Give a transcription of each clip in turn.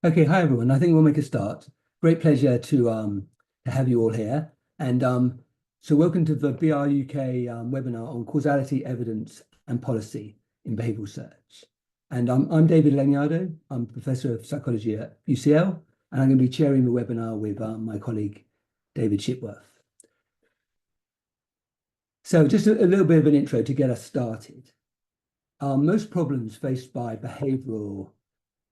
Okay, hi everyone. I think we'll make a start. Great pleasure to have you all here. And so welcome to the BR UK webinar on causality, evidence and policy in behavioural research. And I'm David Lagnado. I'm Professor of Psychology at UCL, and I'm going to be chairing the webinar with my colleague, David Shipworth. So just a little bit of an intro to get us started. Most problems faced by behavioural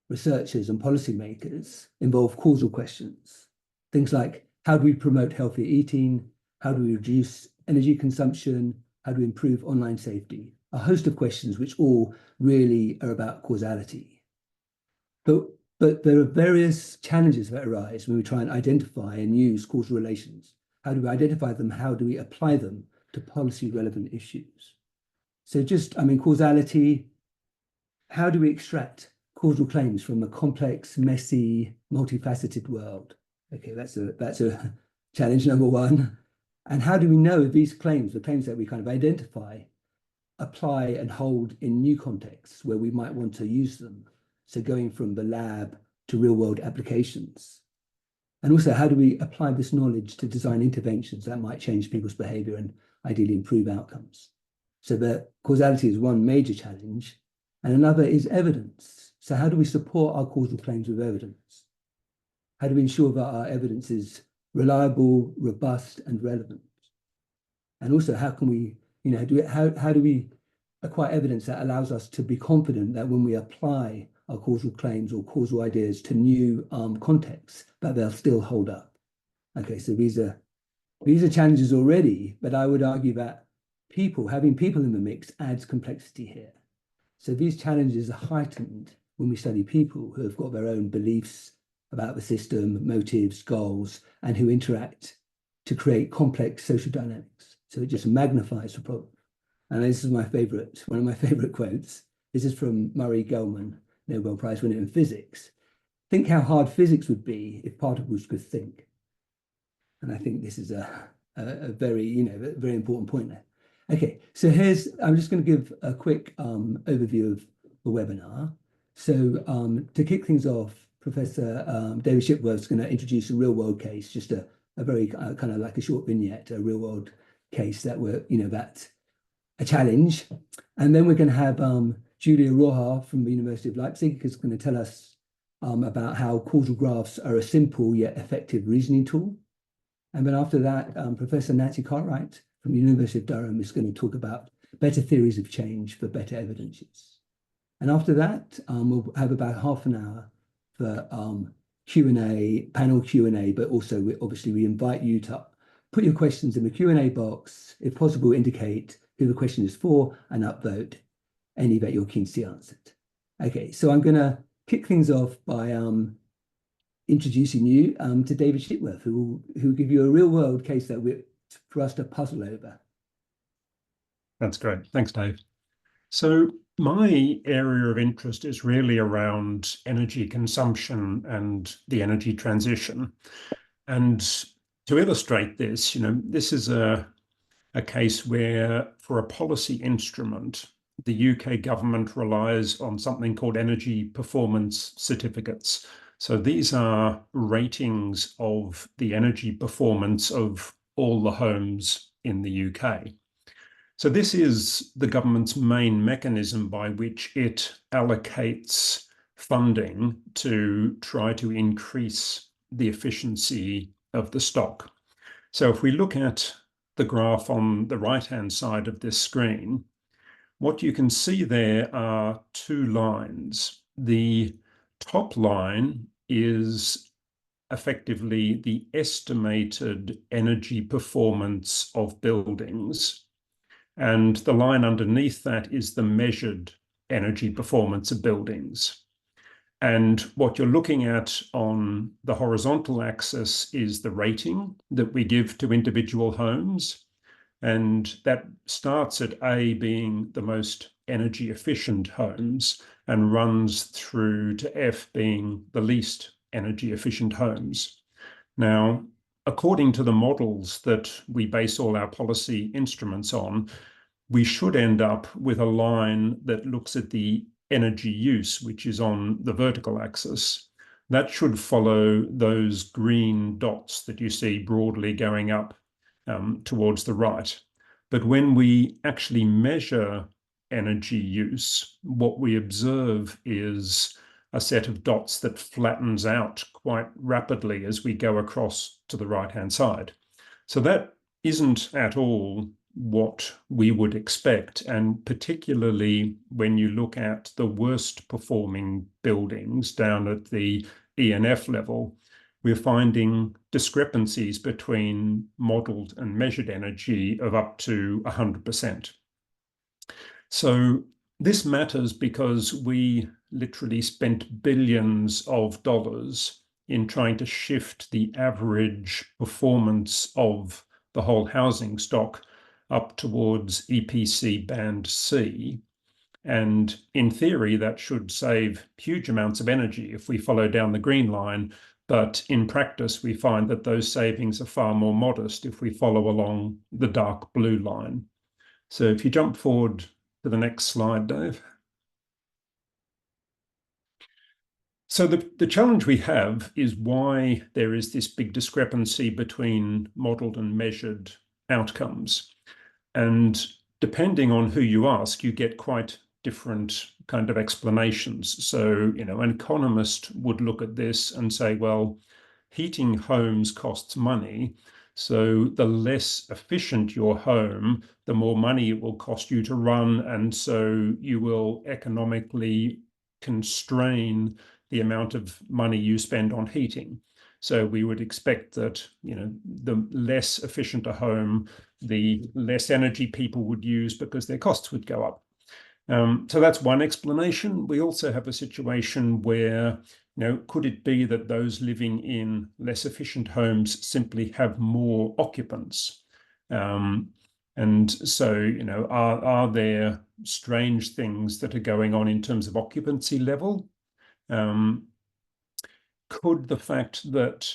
researchers and policymakers involve causal questions. Things like, how do we promote healthier eating? How do we reduce energy consumption? How do we improve online safety? A host of questions which all really are about causality. But there are various challenges that arise when we try and identify and use causal relations. How do we identify them? How do we apply them to policy relevant issues? So causality, how do we extract causal claims from a complex, messy, multifaceted world? Okay, that's a challenge number one. And how do we know if these claims, the claims that we kind of identify, apply and hold in new contexts where we might want to use them? So going from the lab to real world applications. And also, how do we apply this knowledge to design interventions that might change people's behavior and ideally improve outcomes? So the causality is one major challenge, and another is evidence. So how do we support our causal claims with evidence? How do we ensure that our evidence is reliable, robust, and relevant? And also, how can we, how do we acquire evidence that allows us to be confident that when we apply our causal claims or causal ideas to new contexts, that they'll still hold up? Okay, so these are challenges already, but I would argue that having people in the mix adds complexity here. So these challenges are heightened when we study people who have got their own beliefs about the system, motives, goals, and who interact to create complex social dynamics. So it just magnifies the problem. And this is one of my favorite quotes. This is from Murray Gell-Mann, Nobel Prize winner in physics. Think how hard physics would be if particles could think. And I think this is a very, very important point there. Okay, so I'm just going to give a quick overview of the webinar. So to kick things off, Professor David Shipworth is going to introduce a real world case, just a very kind of like a short vignette, a real world case that's a challenge. And then we're going to have Julia Rohrer from the University of Leipzig, who's going to tell us about how causal graphs are a simple yet effective reasoning tool. And then after that, Professor Nancy Cartwright from the University of Durham is going to talk about better theories of change for better evidence use. And after that, we'll have about half an hour for Q&A, panel Q&A, but also we invite you to put your questions in the Q&A box. If possible, indicate who the question is for and upvote any that you're keen to see answered. Okay, so I'm going to kick things off by introducing you to David Shipworth, who will give you a real world case for us to puzzle over. That's great. Thanks, Dave. So my area of interest is really around energy consumption and the energy transition. And to illustrate this, this is a case where for a policy instrument, the UK government relies on something called energy performance certificates. So these are ratings of the energy performance of all the homes in the UK. So this is the government's main mechanism by which it allocates funding to try to increase the efficiency of the stock. So if we look at the graph on the right-hand side of this screen, what you can see there are two lines. The top line is effectively the estimated energy performance of buildings. And the line underneath that is the measured energy performance of buildings. And what you're looking at on the horizontal axis is the rating that we give to individual homes. And that starts at A being the most energy efficient homes and runs through to F being the least energy efficient homes. Now, according to the models that we base all our policy instruments on, we should end up with a line that looks at the energy use, which is on the vertical axis, that should follow those green dots that you see broadly going up towards the right. But when we actually measure energy use, what we observe is a set of dots that flattens out quite rapidly as we go across to the right-hand side. So that isn't at all what we would expect, and particularly when you look at the worst performing buildings down at the E and F level, we're finding discrepancies between modeled and measured energy of up to 100%. So this matters because we literally spent billions of dollars in trying to shift the average performance of the whole housing stock up towards EPC band C. And in theory, that should save huge amounts of energy if we follow down the green line. But in practice, we find that those savings are far more modest if we follow along the dark blue line. So if you jump forward to the next slide, Dave. So the challenge we have is why there is this big discrepancy between modeled and measured outcomes. And depending on who you ask, you get quite different kind of explanations. So, an economist would look at this and say, well, heating homes costs money. So the less efficient your home, the more money it will cost you to run. And so you will economically constrain the amount of money you spend on heating. So we would expect that, the less efficient a home, the less energy people would use because their costs would go up. So that's one explanation. We also have a situation where, could it be that those living in less efficient homes simply have more occupants? And so, are there strange things that are going on in terms of occupancy level? Could the fact that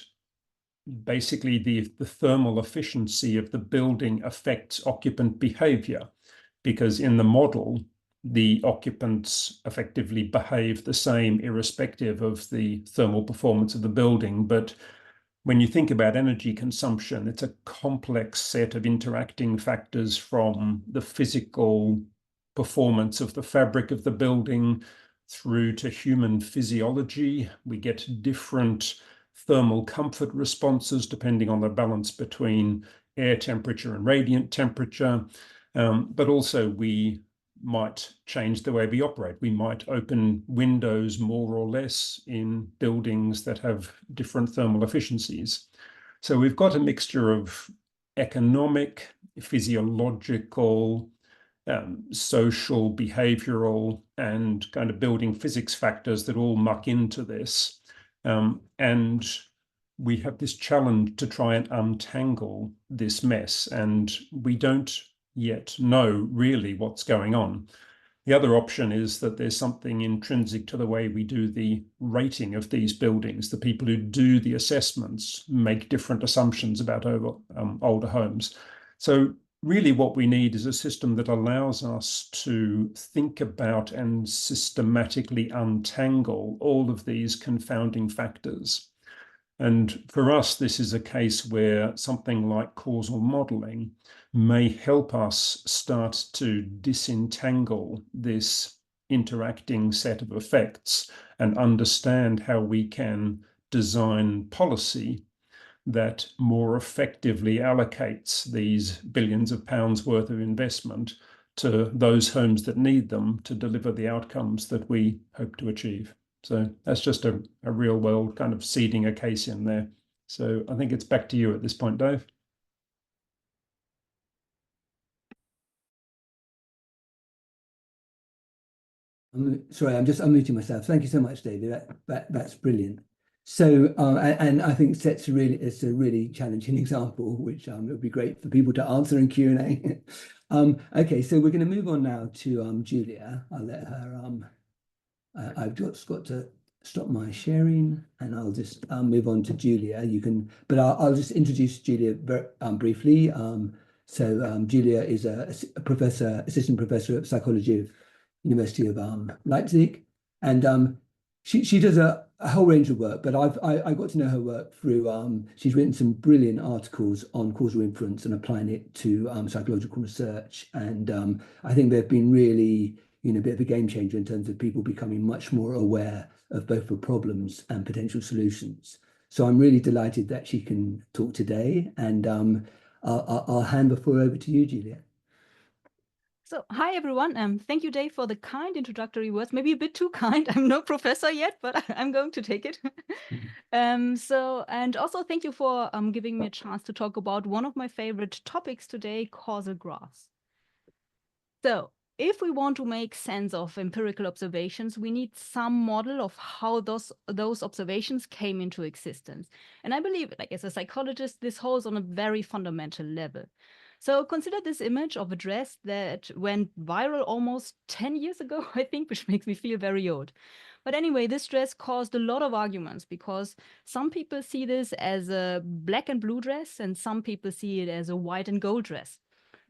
basically the thermal efficiency of the building affects occupant behavior? Because in the model, the occupants effectively behave the same irrespective of the thermal performance of the building. But when you think about energy consumption, it's a complex set of interacting factors from the physical performance of the fabric of the building through to human physiology. We get different thermal comfort responses depending on the balance between air temperature and radiant temperature. But also we might change the way we operate. We might open windows more or less in buildings that have different thermal efficiencies. So we've got a mixture of economic, physiological, social, behavioral, and kind of building physics factors that all muck into this. And we have this challenge to try and untangle this mess, and we don't yet know really what's going on. The other option is that there's something intrinsic to the way we do the rating of these buildings. The people who do the assessments make different assumptions about older homes. So really what we need is a system that allows us to think about and systematically untangle all of these confounding factors. And for us, this is a case where something like causal modeling may help us start to disentangle this interacting set of effects and understand how we can design policy that more effectively allocates these billions of pounds worth of investment to those homes that need them to deliver the outcomes that we hope to achieve. So that's just a real world kind of seeding a case in there. So I think it's back to you at this point, Dave. Sorry, I'm just unmuting myself. Thank you so much, David. That's brilliant. So, and I think it's a really challenging example, which it would be great for people to answer in Q&A. Okay, so we're going to move on now to Julia. I'll let her. I've just got to stop my sharing, and I'll just move on to Julia. But I'll just introduce Julia briefly. So Julia is a assistant professor of psychology at University of Leipzig, and She does a whole range of work, but I got to know her work through she's written some brilliant articles on causal inference and applying it to psychological research, and I think they've been really, a bit of a game changer in terms of people becoming much more aware of both the problems and potential solutions. So I'm really delighted that she can talk today, and I'll hand the floor over to you, Julia. So, hi everyone. Thank you, Dave, for the kind introductory words. Maybe a bit too kind. I'm no professor yet, but I'm going to take it. And also thank you for giving me a chance to talk about one of my favorite topics today, causal graphs. So, if we want to make sense of empirical observations, we need some model of how those observations came into existence. And I believe, like as a psychologist, this holds on a very fundamental level. So consider this image of a dress that went viral almost 10 years ago, I think, which makes me feel very old. But anyway, this dress caused a lot of arguments because some people see this as a black and blue dress and some people see it as a white and gold dress.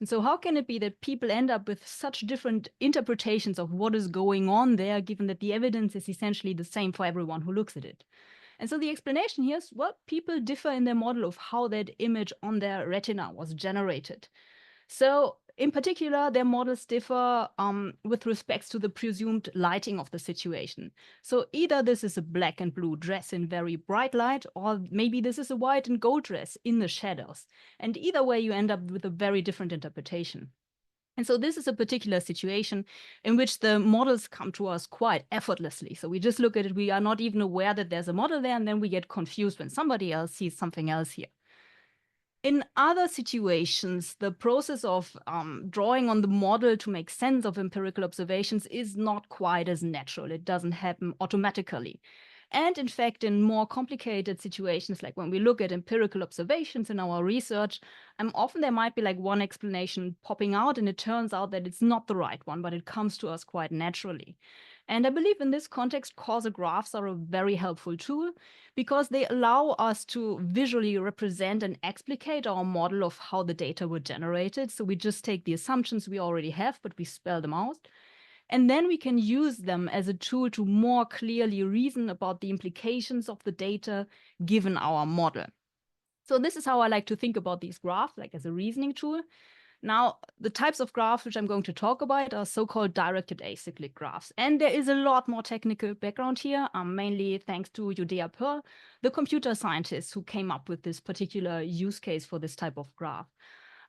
And so how can it be that people end up with such different interpretations of what is going on there, given that the evidence is essentially the same for everyone who looks at it? And so the explanation here is, well, people differ in their model of how that image on their retina was generated. So in particular, their models differ with respects to the presumed lighting of the situation. So either this is a black and blue dress in very bright light, or maybe this is a white and gold dress in the shadows. And either way, you end up with a very different interpretation. And so this is a particular situation in which the models come to us quite effortlessly. So we just look at it, we are not even aware that there's a model there, and then we get confused when somebody else sees something else here. In other situations, the process of drawing on the model to make sense of empirical observations is not quite as natural. It doesn't happen automatically. And in fact, in more complicated situations, like when we look at empirical observations in our research, often there might be like one explanation popping out, and it turns out that it's not the right one, but it comes to us quite naturally. And I believe in this context, causal graphs are a very helpful tool because they allow us to visually represent and explicate our model of how the data were generated. So we just take the assumptions we already have, but we spell them out. And then we can use them as a tool to more clearly reason about the implications of the data given our model. So this is how I like to think about these graphs, like as a reasoning tool. Now, the types of graphs which I'm going to talk about are so-called directed acyclic graphs. And there is a lot more technical background here, mainly thanks to Judea Pearl, the computer scientist who came up with this particular use case for this type of graph.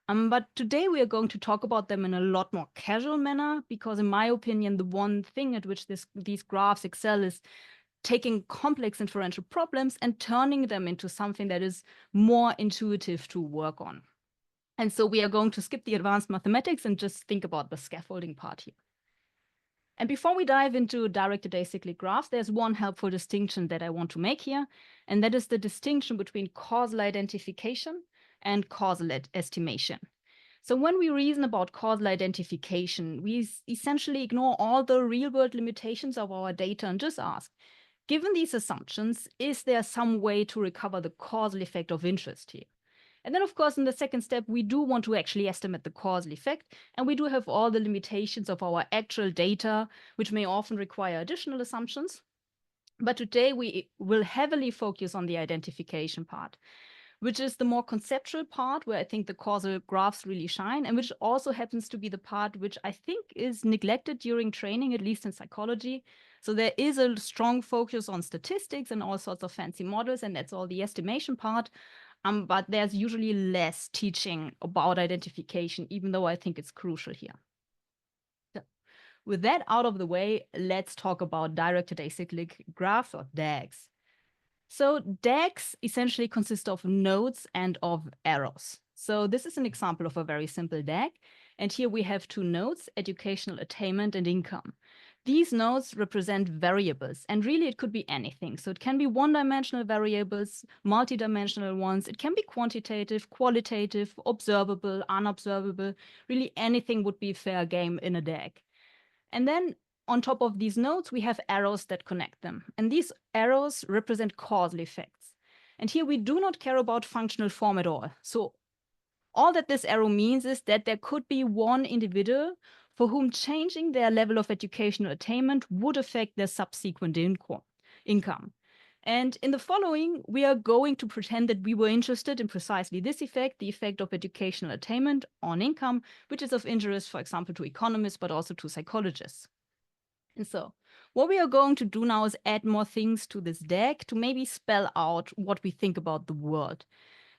But today we are going to talk about them in a lot more casual manner, because in my opinion, the one thing at which these graphs excel is taking complex inferential problems and turning them into something that is more intuitive to work on. And so we are going to skip the advanced mathematics and just think about the scaffolding part here. And before we dive into directed acyclic graphs, there's one helpful distinction that I want to make here, and that is the distinction between causal identification and causal estimation. So when we reason about causal identification, we essentially ignore all the real-world limitations of our data and just ask, given these assumptions, is there some way to recover the causal effect of interest here? And then, of course, in the second step, we do want to actually estimate the causal effect, and we do have all the limitations of our actual data, which may often require additional assumptions. But today, we will heavily focus on the identification part, which is the more conceptual part where I think the causal graphs really shine, and which also happens to be the part which I think is neglected during training, at least in psychology. So there is a strong focus on statistics and all sorts of fancy models, and that's all the estimation part. But there's usually less teaching about identification, even though I think it's crucial here. So with that out of the way, let's talk about directed acyclic graphs, or DAGs. So DAGs essentially consist of nodes and of arrows. So this is an example of a very simple DAG. And here we have two nodes, educational attainment and income. These nodes represent variables, and really it could be anything. So it can be one-dimensional variables, multi-dimensional ones. It can be quantitative, qualitative, observable, unobservable. Really anything would be fair game in a DAG. And then on top of these nodes, we have arrows that connect them. And these arrows represent causal effects. And here we do not care about functional form at all. So all that this arrow means is that there could be one individual for whom changing their level of educational attainment would affect their subsequent income. income. And in the following, we are going to pretend that we were interested in precisely this effect, the effect of educational attainment on income, which is of interest, for example, to economists, but also to psychologists. And so what we are going to do now is add more things to this deck to maybe spell out what we think about the world.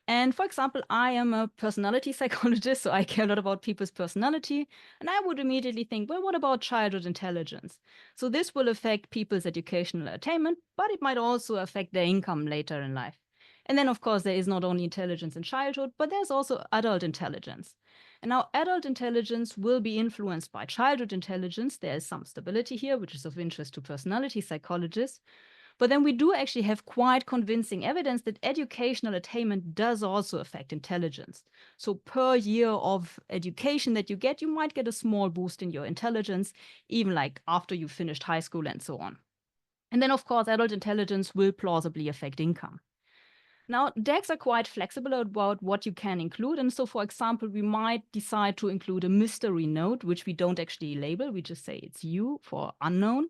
And for example, I am a personality psychologist, so I care a lot about people's personality. And I would immediately think, well, what about childhood intelligence? So this will affect people's educational attainment, but it might also affect their income later in life. And then, of course, there is not only intelligence in childhood, but there's also adult intelligence. And now adult intelligence will be influenced by childhood intelligence. There is some stability here, which is of interest to personality psychologists. But then we do actually have quite convincing evidence that educational attainment does also affect intelligence. So per year of education that you get, you might get a small boost in your intelligence, even like after you finished high school and so on. And then, of course, adult intelligence will plausibly affect income. Now, decks are quite flexible about what you can include. And so, for example, we might decide to include a mystery node, which we don't actually label. We just say it's U for unknown.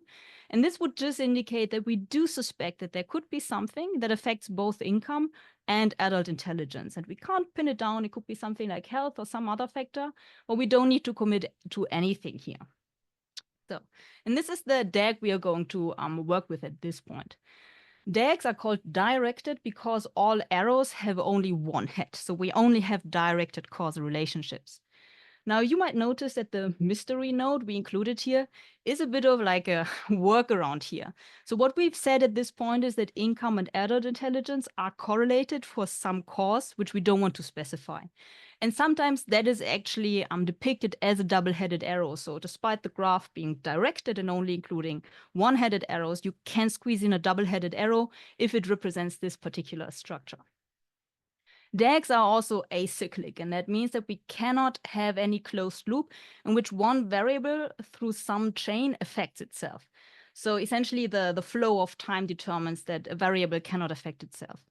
And this would just indicate that we do suspect that there could be something that affects both income and adult intelligence. And we can't pin it down. It could be something like health or some other factor, but we don't need to commit to anything here. So, and this is the deck we are going to work with at this point. DAGs are called directed because all arrows have only one head. So we only have directed causal relationships. Now, you might notice that the mystery node we included here is a bit of like a workaround here. So what we've said at this point is that income and adult intelligence are correlated for some cause, which we don't want to specify. And sometimes that is actually depicted as a double-headed arrow. So despite the graph being directed and only including one-headed arrows, you can squeeze in a double-headed arrow if it represents this particular structure. DAGs are also acyclic, and that means that we cannot have any closed loop in which one variable through some chain affects itself. So essentially the flow of time determines that a variable cannot affect itself.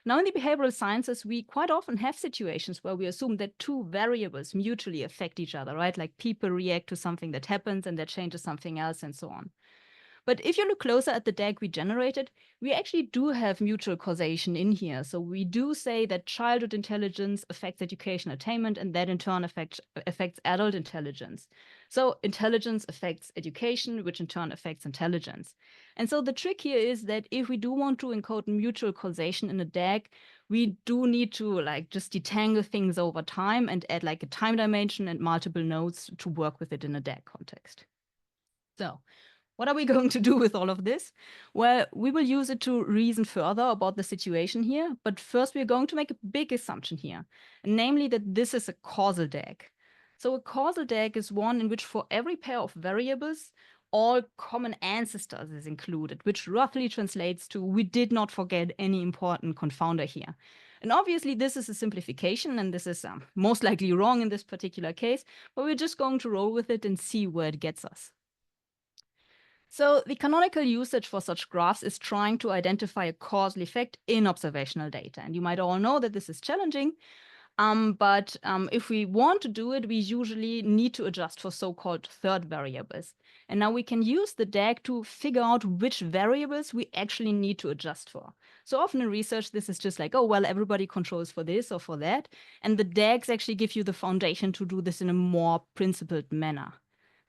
Now, in the behavioral sciences, we quite often have situations where we assume that two variables mutually affect each other, right? Like people react to something that happens and that changes something else and so on. But if you look closer at the DAG we generated, we actually do have mutual causation in here. So we do say that childhood intelligence affects education attainment, and that in turn affects adult intelligence. So intelligence affects education, which in turn affects intelligence. And so the trick here is that if we do want to encode mutual causation in a DAG, we do need to like just detangle things over time and add like a time dimension and multiple nodes to work with it in a DAG context. So what are we going to do with all of this? Well, we will use it to reason further about the situation here, but first we're going to make a big assumption here, namely that this is a causal DAG. So a causal DAG is one in which for every pair of variables, all common ancestors is included, which roughly translates to we did not forget any important confounder here. And obviously this is a simplification, and this is most likely wrong in this particular case, but we're just going to roll with it and see where it gets us. So the canonical usage for such graphs is trying to identify a causal effect in observational data. And you might all know that this is challenging, but if we want to do it, we usually need to adjust for so-called third variables. And now we can use the DAG to figure out which variables we actually need to adjust for. So often in research, this is just like, oh, well, everybody controls for this or for that. And the DAGs actually give you the foundation to do this in a more principled manner.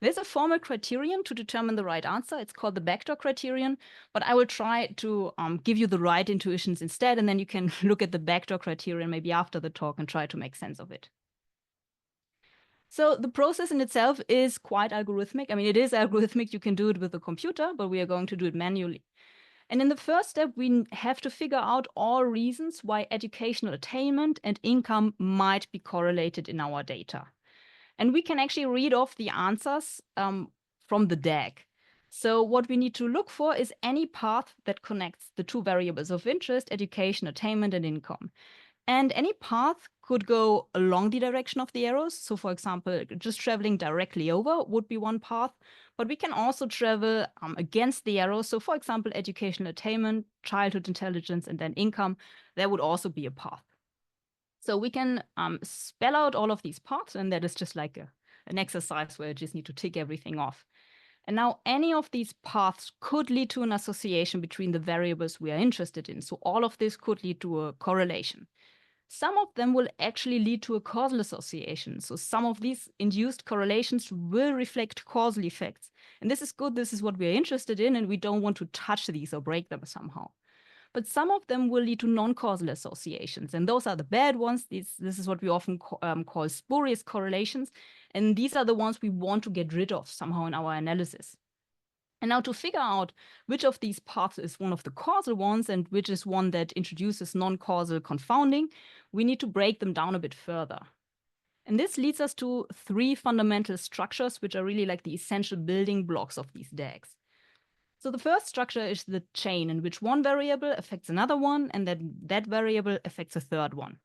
There's a formal criterion to determine the right answer. It's called the Backdoor criterion, but I will try to give you the right intuitions instead, and then you can look at the Backdoor criterion maybe after the talk and try to make sense of it. So the process in itself is quite algorithmic. I mean, it is algorithmic. You can do it with a computer, but we are going to do it manually. And in the first step, we have to figure out all reasons why educational attainment and income might be correlated in our data. And we can actually read off the answers from the DAG. So what we need to look for is any path that connects the two variables of interest, education, attainment, and income. And any path could go along the direction of the arrows. So for example, just traveling directly over would be one path, but we can also travel against the arrows. So for example, educational attainment, childhood intelligence, and then income, there would also be a path. So we can spell out all of these paths, and that is just like an exercise where you just need to tick everything off. And now any of these paths could lead to an association between the variables we are interested in. So all of this could lead to a correlation. Some of them will actually lead to a causal association. So some of these induced correlations will reflect causal effects. And this is good. This is what we are interested in, and we don't want to touch these or break them somehow. But some of them will lead to non-causal associations, and those are the bad ones. This is what we often call spurious correlations, and these are the ones we want to get rid of somehow in our analysis. And now to figure out which of these paths is one of the causal ones and which is one that introduces non-causal confounding, we need to break them down a bit further. And this leads us to three fundamental structures, which are really like the essential building blocks of these DAGs. So the first structure is the chain in which one variable affects another one, and then that variable affects a third one.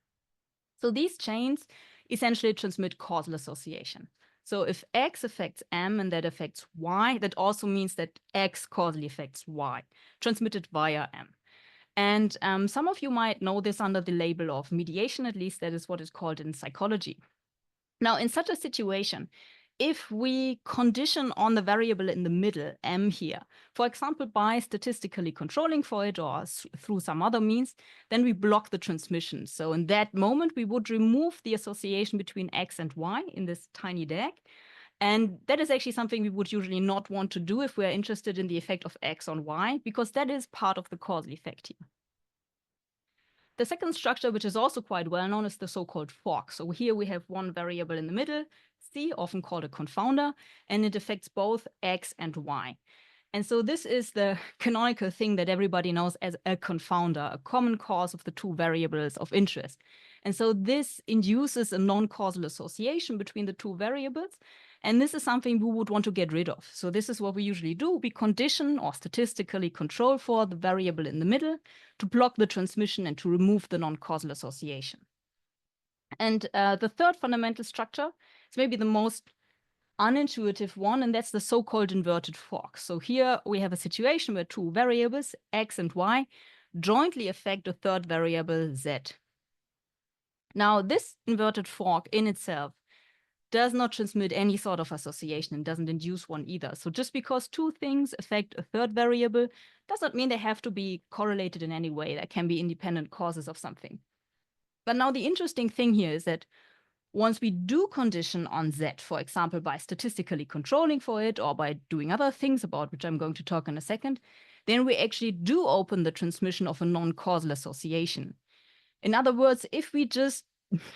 So these chains essentially transmit causal association. So if X affects M and that affects Y, that also means that X causally affects Y, transmitted via M. And some of you might know this under the label of mediation, at least that is what is called in psychology. Now, in such a situation, if we condition on the variable in the middle, M here, for example, by statistically controlling for it or through some other means, then we block the transmission. So in that moment, we would remove the association between X and Y in this tiny DAG. And that is actually something we would usually not want to do if we're interested in the effect of X on Y, because that is part of the causal effect here. The second structure, which is also quite well known, is the so-called fork. So here we have one variable in the middle, C, often called a confounder, and it affects both X and Y. And so this is the canonical thing that everybody knows as a confounder, a common cause of the two variables of interest. And so this induces a non-causal association between the two variables. And this is something we would want to get rid of. So this is what we usually do. We condition or statistically control for the variable in the middle to block the transmission and to remove the non-causal association. And the third fundamental structure is maybe the most unintuitive one, and that's the so-called inverted fork. So here we have a situation where two variables, X and Y, jointly affect a third variable, Z. Now, this inverted fork in itself does not transmit any sort of association and doesn't induce one either. So just because two things affect a third variable does not mean they have to be correlated in any way. There can be independent causes of something. But now the interesting thing here is that once we do condition on Z, for example, by statistically controlling for it or by doing other things about which I'm going to talk in a second, then we actually do open the transmission of a non-causal association. In other words, if we just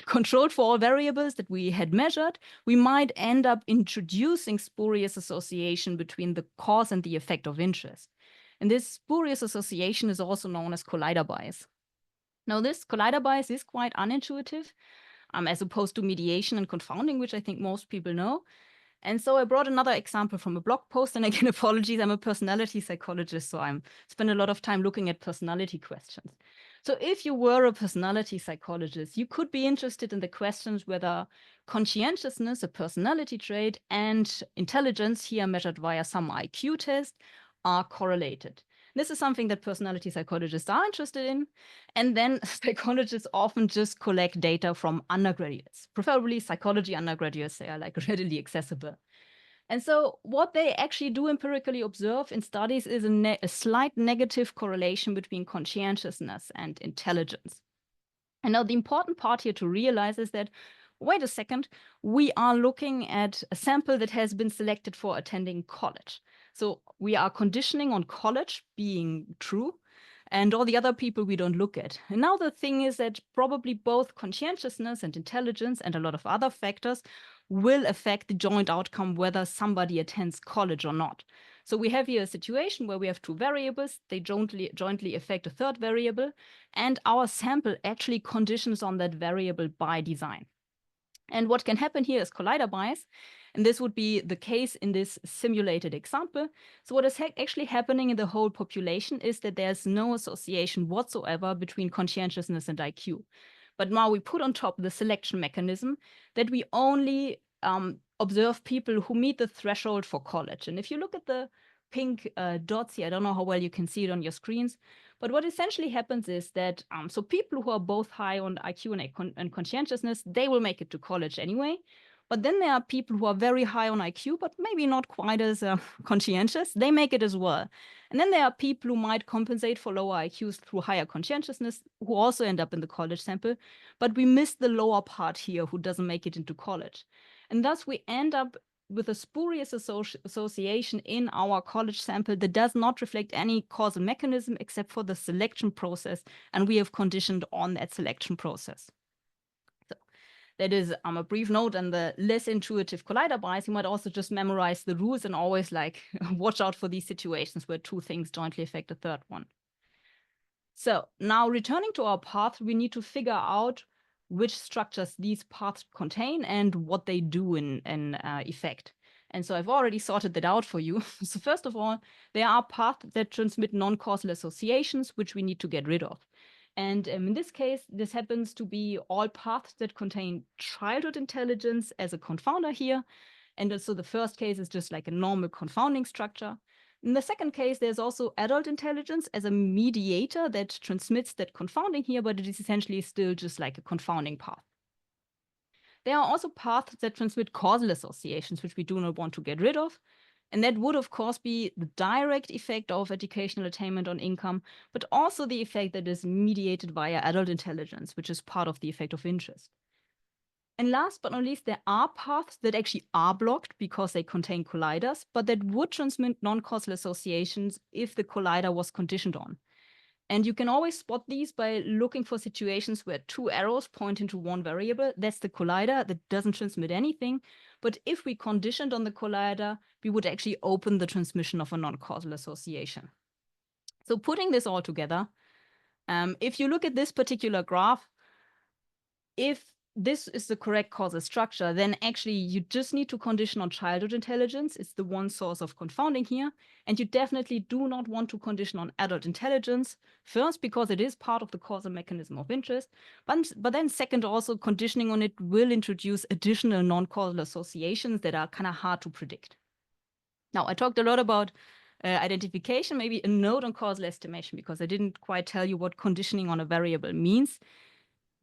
controlled for all variables that we had measured, we might end up introducing spurious association between the cause and the effect of interest. And this spurious association is also known as collider bias. Now, this collider bias is quite unintuitive, as opposed to mediation and confounding, which I think most people know. And so I brought another example from a blog post. And again, apologies, I'm a personality psychologist, so I spend a lot of time looking at personality questions. So if you were a personality psychologist, you could be interested in the questions whether conscientiousness, a personality trait, and intelligence, here measured via some IQ test, are correlated. This is something that personality psychologists are interested in. And then psychologists often just collect data from undergraduates, preferably psychology undergraduates. They are like readily accessible. And so what they actually do empirically observe in studies is a slight negative correlation between conscientiousness and intelligence. And now the important part here to realize is that, wait a second, we are looking at a sample that has been selected for attending college. So we are conditioning on college being true, and all the other people we don't look at. And now the thing is that probably both conscientiousness and intelligence and a lot of other factors will affect the joint outcome whether somebody attends college or not. So we have here a situation where we have two variables, they jointly affect a third variable, and our sample actually conditions on that variable by design. And what can happen here is collider bias. And this would be the case in this simulated example. So what is actually happening in the whole population is that there's no association whatsoever between conscientiousness and IQ. But now we put on top the selection mechanism that we only observe people who meet the threshold for college. And if you look at the pink dots here, I don't know how well you can see it on your screens, but what essentially happens is that so people who are both high on IQ and conscientiousness, they will make it to college anyway. But then there are people who are very high on IQ, but maybe not quite as conscientious. They make it as well. And then there are people who might compensate for lower IQs through higher conscientiousness, who also end up in the college sample. But we miss the lower part here, who doesn't make it into college. And thus we end up with a spurious association in our college sample that does not reflect any causal mechanism except for the selection process. And we have conditioned on that selection process. That is a brief note on the less intuitive collider bias. You might also just memorize the rules and always like watch out for these situations where two things jointly affect the third one. So now returning to our path, we need to figure out which structures these paths contain and what they do in effect. And so I've already sorted that out for you. So first of all, there are paths that transmit non-causal associations, which we need to get rid of. And in this case, this happens to be all paths that contain childhood intelligence as a confounder here. And so the first case is just like a normal confounding structure. In the second case, there's also adult intelligence as a mediator that transmits that confounding here, but it is essentially still just like a confounding path. There are also paths that transmit causal associations, which we do not want to get rid of. And that would, of course, be the direct effect of educational attainment on income, but also the effect that is mediated via adult intelligence, which is part of the effect of interest. And last but not least, there are paths that actually are blocked because they contain colliders, but that would transmit non-causal associations if the collider was conditioned on. And you can always spot these by looking for situations where two arrows point into one variable. That's the collider that doesn't transmit anything. But if we conditioned on the collider, we would actually open the transmission of a non-causal association. So putting this all together, if you look at this particular graph, if this is the correct causal structure, then actually you just need to condition on childhood intelligence. It's the one source of confounding here. And you definitely do not want to condition on adult intelligence. First, because it is part of the causal mechanism of interest. But then second, also conditioning on it will introduce additional non-causal associations that are kind of hard to predict. Now, I talked a lot about identification, maybe a note on causal estimation, because I didn't quite tell you what conditioning on a variable means.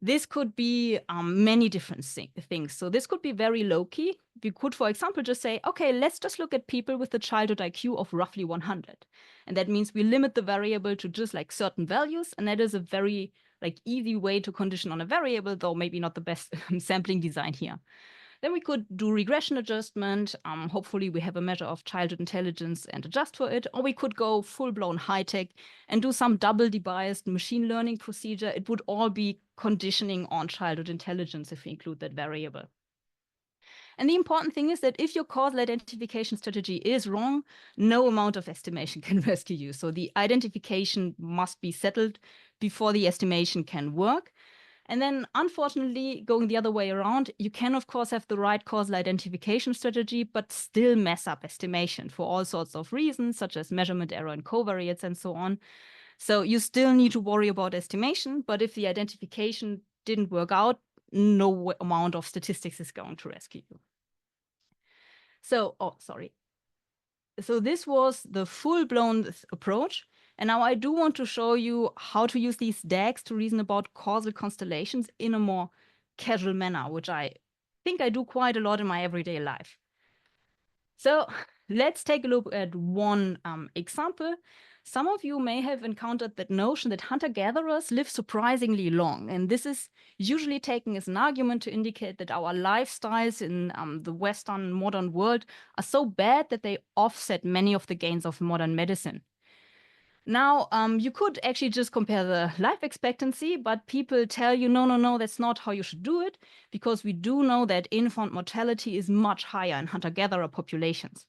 This could be many different things. So this could be very low-key. We could, for example, just say, okay, let's just look at people with a childhood IQ of roughly 100. And that means we limit the variable to just like certain values. And that is a very like easy way to condition on a variable, though maybe not the best sampling design here. Then we could do regression adjustment. Hopefully we have a measure of childhood intelligence and adjust for it. Or we could go full-blown high-tech and do some double debiased machine learning procedure. It would all be conditioning on childhood intelligence if we include that variable. And the important thing is that if your causal identification strategy is wrong, no amount of estimation can rescue you. So the identification must be settled before the estimation can work. And then, unfortunately, going the other way around, you can, of course, have the right causal identification strategy, but still mess up estimation for all sorts of reasons, such as measurement error and covariates and so on. So you still need to worry about estimation, but if the identification didn't work out, no amount of statistics is going to rescue you. So, So this was the full-blown approach. And now I do want to show you how to use these DAGs to reason about causal constellations in a more casual manner, which I think I do quite a lot in my everyday life. So let's take a look at one example. Some of you may have encountered that notion that hunter-gatherers live surprisingly long. And this is usually taken as an argument to indicate that our lifestyles in the Western modern world are so bad that they offset many of the gains of modern medicine. Now, you could actually just compare the life expectancy, but people tell you, no, that's not how you should do it, because we do know that infant mortality is much higher in hunter-gatherer populations.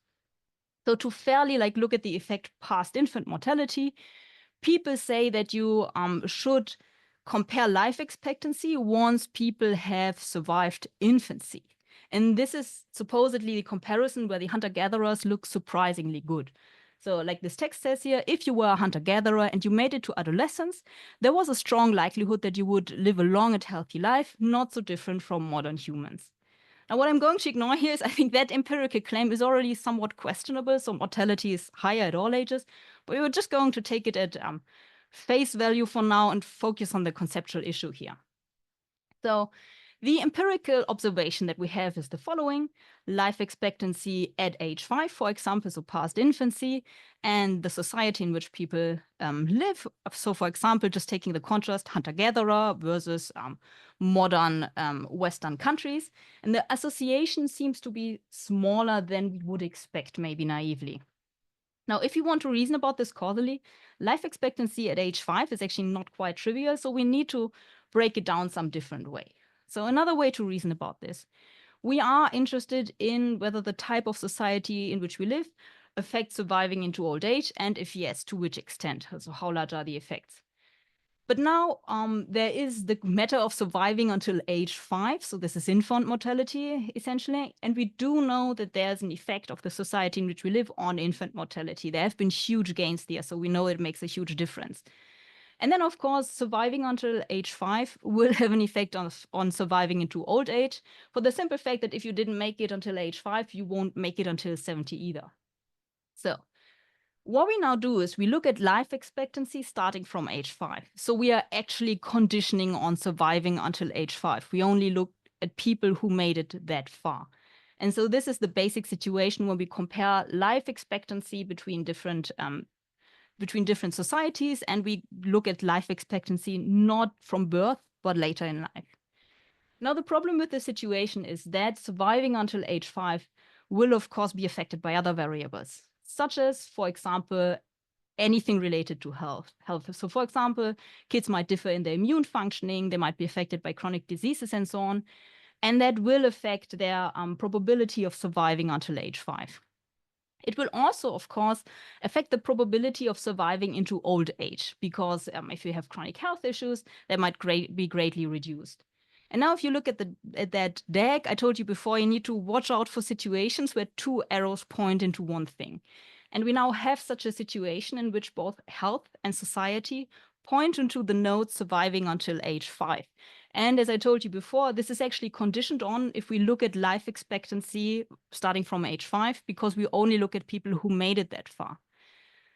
So to fairly look at the effect past infant mortality, people say that you should compare life expectancy once people have survived infancy. And this is supposedly the comparison where the hunter-gatherers look surprisingly good. So like this text says here, if you were a hunter-gatherer and you made it to adolescence, there was a strong likelihood that you would live a long and healthy life, not so different from modern humans. Now, what I'm going to ignore here is I think that empirical claim is already somewhat questionable, so mortality is higher at all ages, but we were just going to take it at face value for now and focus on the conceptual issue here. So The empirical observation that we have is the following: life expectancy at age 5, for example, so past infancy, and the society in which people live. So, for example, just taking the contrast, hunter-gatherer versus modern Western countries. And the association seems to be smaller than we would expect, maybe naively. Now, if you want to reason about this causally, life expectancy at age 5 is actually not quite trivial, so we need to break it down some different way. So another way to reason about this: we are interested in whether the type of society in which we live affects surviving into old age, and if yes, to which extent, so how large are the effects. But now there is the matter of surviving until age 5. So this is infant mortality, essentially. And we do know that there's an effect of the society in which we live on infant mortality. There have been huge gains there, so we know it makes a huge difference. And then, of course, surviving until age 5 will have an effect on surviving into old age, for the simple fact that if you didn't make it until age 5, you won't make it until 70 either. So what we now do is we look at life expectancy starting from age 5. So we are actually conditioning on surviving until age 5. We only look at people who made it that far. And so this is the basic situation when we compare life expectancy between different societies, and we look at life expectancy not from birth, but later in life. Now, the problem with this situation is that surviving until age 5 will, of course, be affected by other variables, such as, for example, anything related to health. So, for example, kids might differ in their immune functioning, they might be affected by chronic diseases and so on, and that will affect their probability of surviving until age 5. It will also, of course, affect the probability of surviving into old age, because if you have chronic health issues, they might be greatly reduced. And now if you look at that DAG, I told you before, you need to watch out for situations where two arrows point into one thing. And we now have such a situation in which both health and society point into the nodes surviving until age 5. And as I told you before, this is actually conditioned on if we look at life expectancy starting from age 5, because we only look at people who made it that far.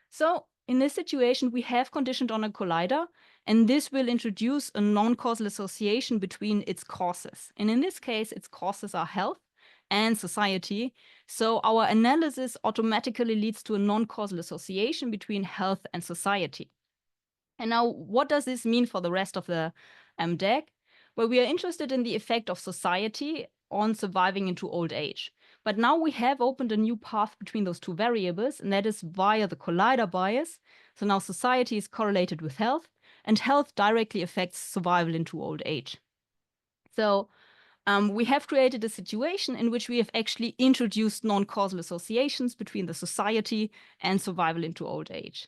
So in this situation, we have conditioned on a collider, and this will introduce a non-causal association between its causes. And in this case, its causes are health and society. So our analysis automatically leads to a non-causal association between health and society. And now, what does this mean for the rest of the DAG? Well, we are interested in the effect of society on surviving into old age. But now we have opened a new path between those two variables, and that is via the collider bias. So now society is correlated with health, and health directly affects survival into old age. So we have created a situation in which we have actually introduced non-causal associations between the society and survival into old age.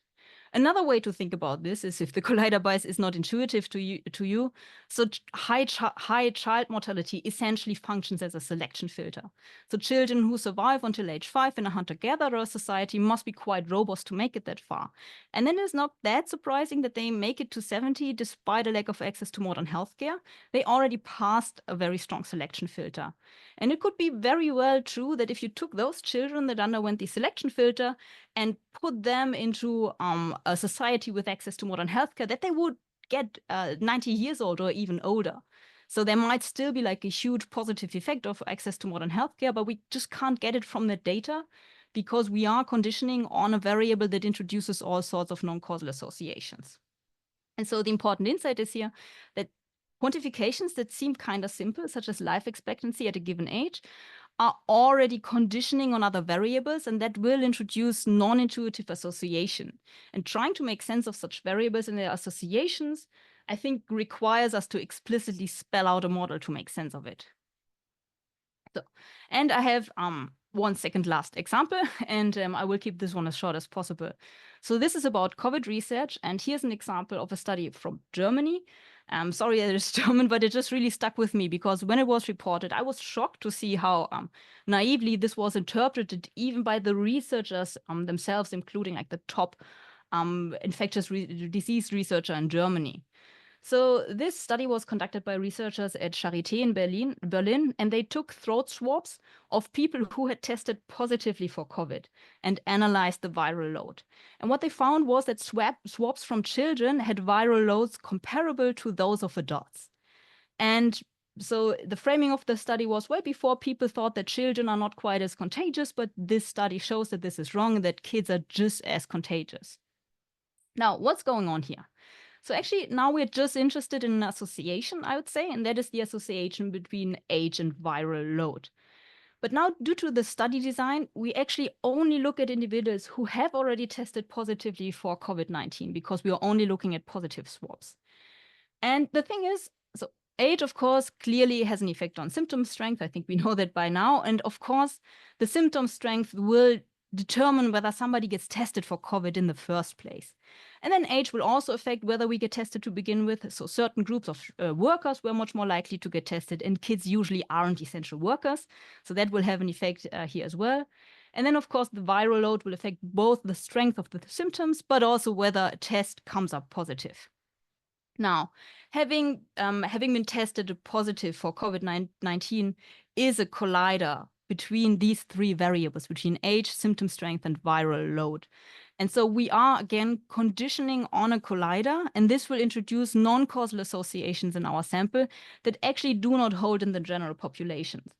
Another way to think about this is, if the collider bias is not intuitive to you, so high child mortality essentially functions as a selection filter. So children who survive until age 5 in a hunter-gatherer society must be quite robust to make it that far. And then it's not that surprising that they make it to 70 despite a lack of access to modern healthcare. They already passed a very strong selection filter. And it could be very well true that if you took those children that underwent the selection filter and put them into a society with access to modern healthcare, that they would get 90 years old or even older. So there might still be like a huge positive effect of access to modern healthcare, but we just can't get it from the data because we are conditioning on a variable that introduces all sorts of non-causal associations. And so the important insight is here that quantifications that seem kind of simple, such as life expectancy at a given age, are already conditioning on other variables, and that will introduce non-intuitive association. And trying to make sense of such variables and their associations, I think, requires us to explicitly spell out a model to make sense of it. So, and I have one second last example, and I will keep this one as short as possible. So this is about COVID research, and here's an example of a study from Germany. I'm sorry that it's German, but it just really stuck with me because when it was reported, I was shocked to see how naively this was interpreted, even by the researchers themselves, including like the top infectious disease researcher in Germany. So this study was conducted by researchers at Charité in Berlin, and they took throat swabs of people who had tested positively for COVID and analyzed the viral load. And what they found was that swabs from children had viral loads comparable to those of adults. And So the framing of the study was, well, before people thought that children are not quite as contagious, but this study shows that this is wrong and that kids are just as contagious. Now, what's going on here? So actually, now we're just interested in an association, I would say, and that is the association between age and viral load. But now, due to the study design, we actually only look at individuals who have already tested positively for COVID-19 because we are only looking at positive swabs. And the thing is, so age, of course, clearly has an effect on symptom strength. I think we know that by now. And of course, the symptom strength will determine whether somebody gets tested for COVID in the first place. And then age will also affect whether we get tested to begin with. So certain groups of workers were much more likely to get tested, and kids usually aren't essential workers. So that will have an effect here as well. And then, of course, the viral load will affect both the strength of the symptoms, but also whether a test comes up positive. Now, having been tested positive for COVID-19 is a collider between these three variables, between age, symptom strength, and viral load. And so we are, again, conditioning on a collider, and this will introduce non-causal associations in our sample that actually do not hold in the general populations.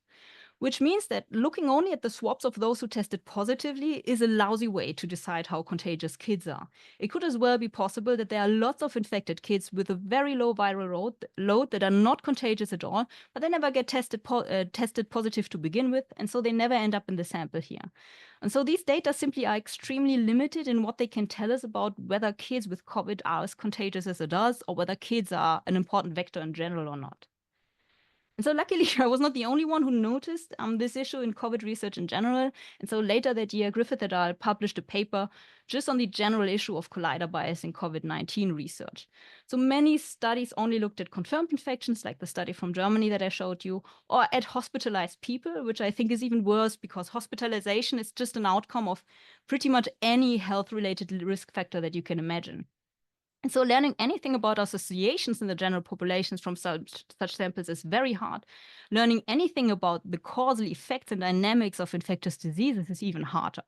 Which means that looking only at the swabs of those who tested positively is a lousy way to decide how contagious kids are. It could as well be possible that there are lots of infected kids with a very low viral load that are not contagious at all, but they never get tested positive to begin with, and so they never end up in the sample here. And so these data simply are extremely limited in what they can tell us about whether kids with COVID are as contagious as adults, or whether kids are an important vector in general or not. And so luckily, I was not the only one who noticed this issue in COVID research in general. And so later that year, Griffith et al. Published a paper just on the general issue of collider bias in COVID-19 research. So many studies only looked at confirmed infections, like the study from Germany that I showed you, or at hospitalized people, which I think is even worse because hospitalization is just an outcome of pretty much any health-related risk factor that you can imagine. And so learning anything about associations in the general populations from such samples is very hard. Learning anything about the causal effects and dynamics of infectious diseases is even harder.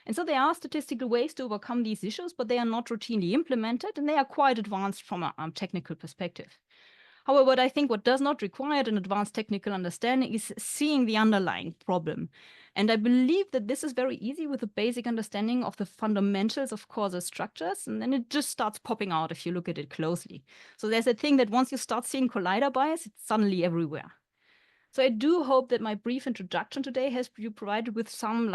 And so there are statistical ways to overcome these issues, but they are not routinely implemented, and they are quite advanced from a technical perspective. However, what I think what does not require an advanced technical understanding is seeing the underlying problem. And I believe that this is very easy with a basic understanding of the fundamentals of causal structures, and then it just starts popping out if you look at it closely. So there's a thing that once you start seeing collider bias, it's suddenly everywhere. So I do hope that my brief introduction today has you provided with some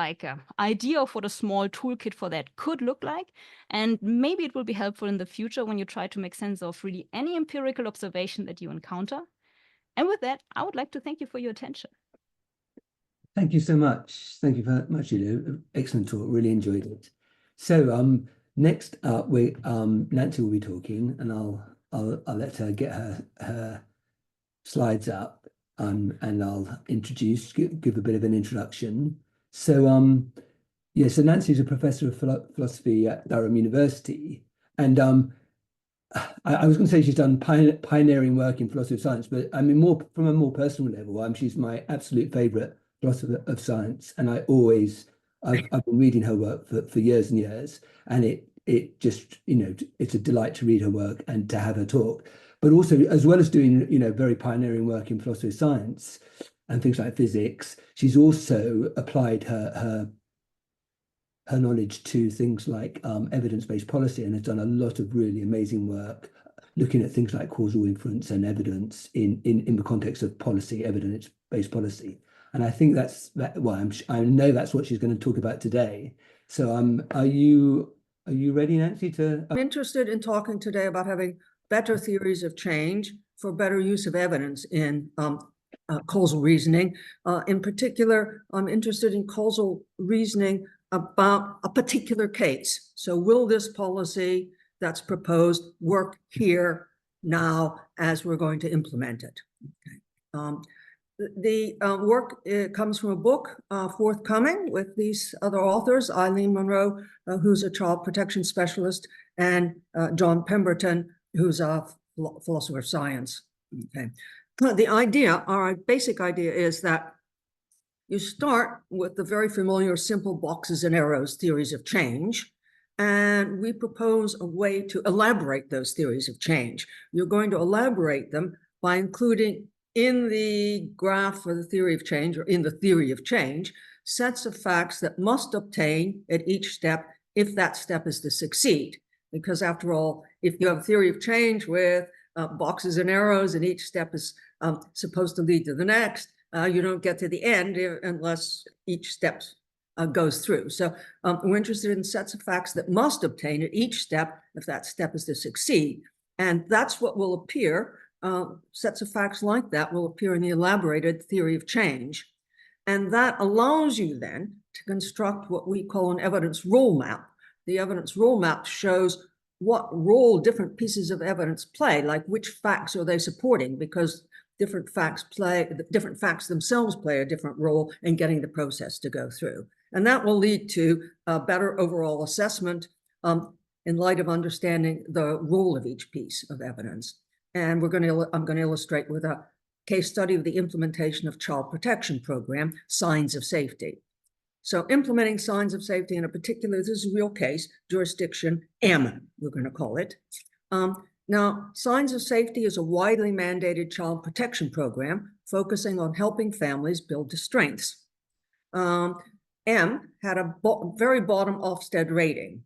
idea of what a small toolkit for that could look like. And maybe it will be helpful in the future when you try to make sense of really any empirical observation that you encounter. And with that, I would like to thank you for your attention. Thank you so much. Thank you very much, Julia. Excellent talk. Really enjoyed it. So next up, Nancy will be talking, and I'll let her get her slides up. And I'll give a bit of an introduction. So, so Nancy's a professor of philosophy at Durham University. And I was going to say she's done pioneering work in philosophy of science, but I mean, more from a more personal level, she's my absolute favorite philosopher of science. And I've been reading her work for years and years. And it just, it's a delight to read her work and to have her talk. But also, as well as doing, very pioneering work in philosophy of science and things like physics, she's also applied her knowledge to things like evidence-based policy, and has done a lot of really amazing work looking at things like causal inference and evidence in the context of policy, evidence-based policy. And I think I know that's what she's going to talk about today. So are you ready, Nancy? I'm interested in talking today about having better theories of change for better use of evidence in causal reasoning. In particular, I'm interested in causal reasoning about a particular case. So will this policy that's proposed work here now as we're going to implement it? Okay. The work comes from a book forthcoming with these other authors, Eileen Monroe, who's a child protection specialist, and John Pemberton, who's a philosopher of science. Okay. Our basic idea is that you start with the very familiar simple boxes and arrows theories of change, and we propose a way to elaborate those theories of change. You're going to elaborate them by including in the graph for the theory of change, or in the theory of change, sets of facts that must obtain at each step if that step is to succeed. Because after all, if you have a theory of change with boxes and arrows, and each step is supposed to lead to the next, you don't get to the end unless each step goes through. So we're interested in sets of facts that must obtain at each step if that step is to succeed. And that's what will appear, sets of facts like that will appear in the elaborated theory of change. And that allows you then to construct what we call an evidence role map. The evidence role map shows what role different pieces of evidence play, like which facts are they supporting, because different facts themselves play a different role in getting the process to go through. And that will lead to a better overall assessment in light of understanding the role of each piece of evidence. And I'm going to illustrate with a case study of the implementation of child protection program, signs of safety. So implementing signs of safety in a particular, this is a real case, jurisdiction M, we're going to call it. Now, signs of safety is a widely mandated child protection program focusing on helping families build to strengths. M had a very bottom Ofsted rating,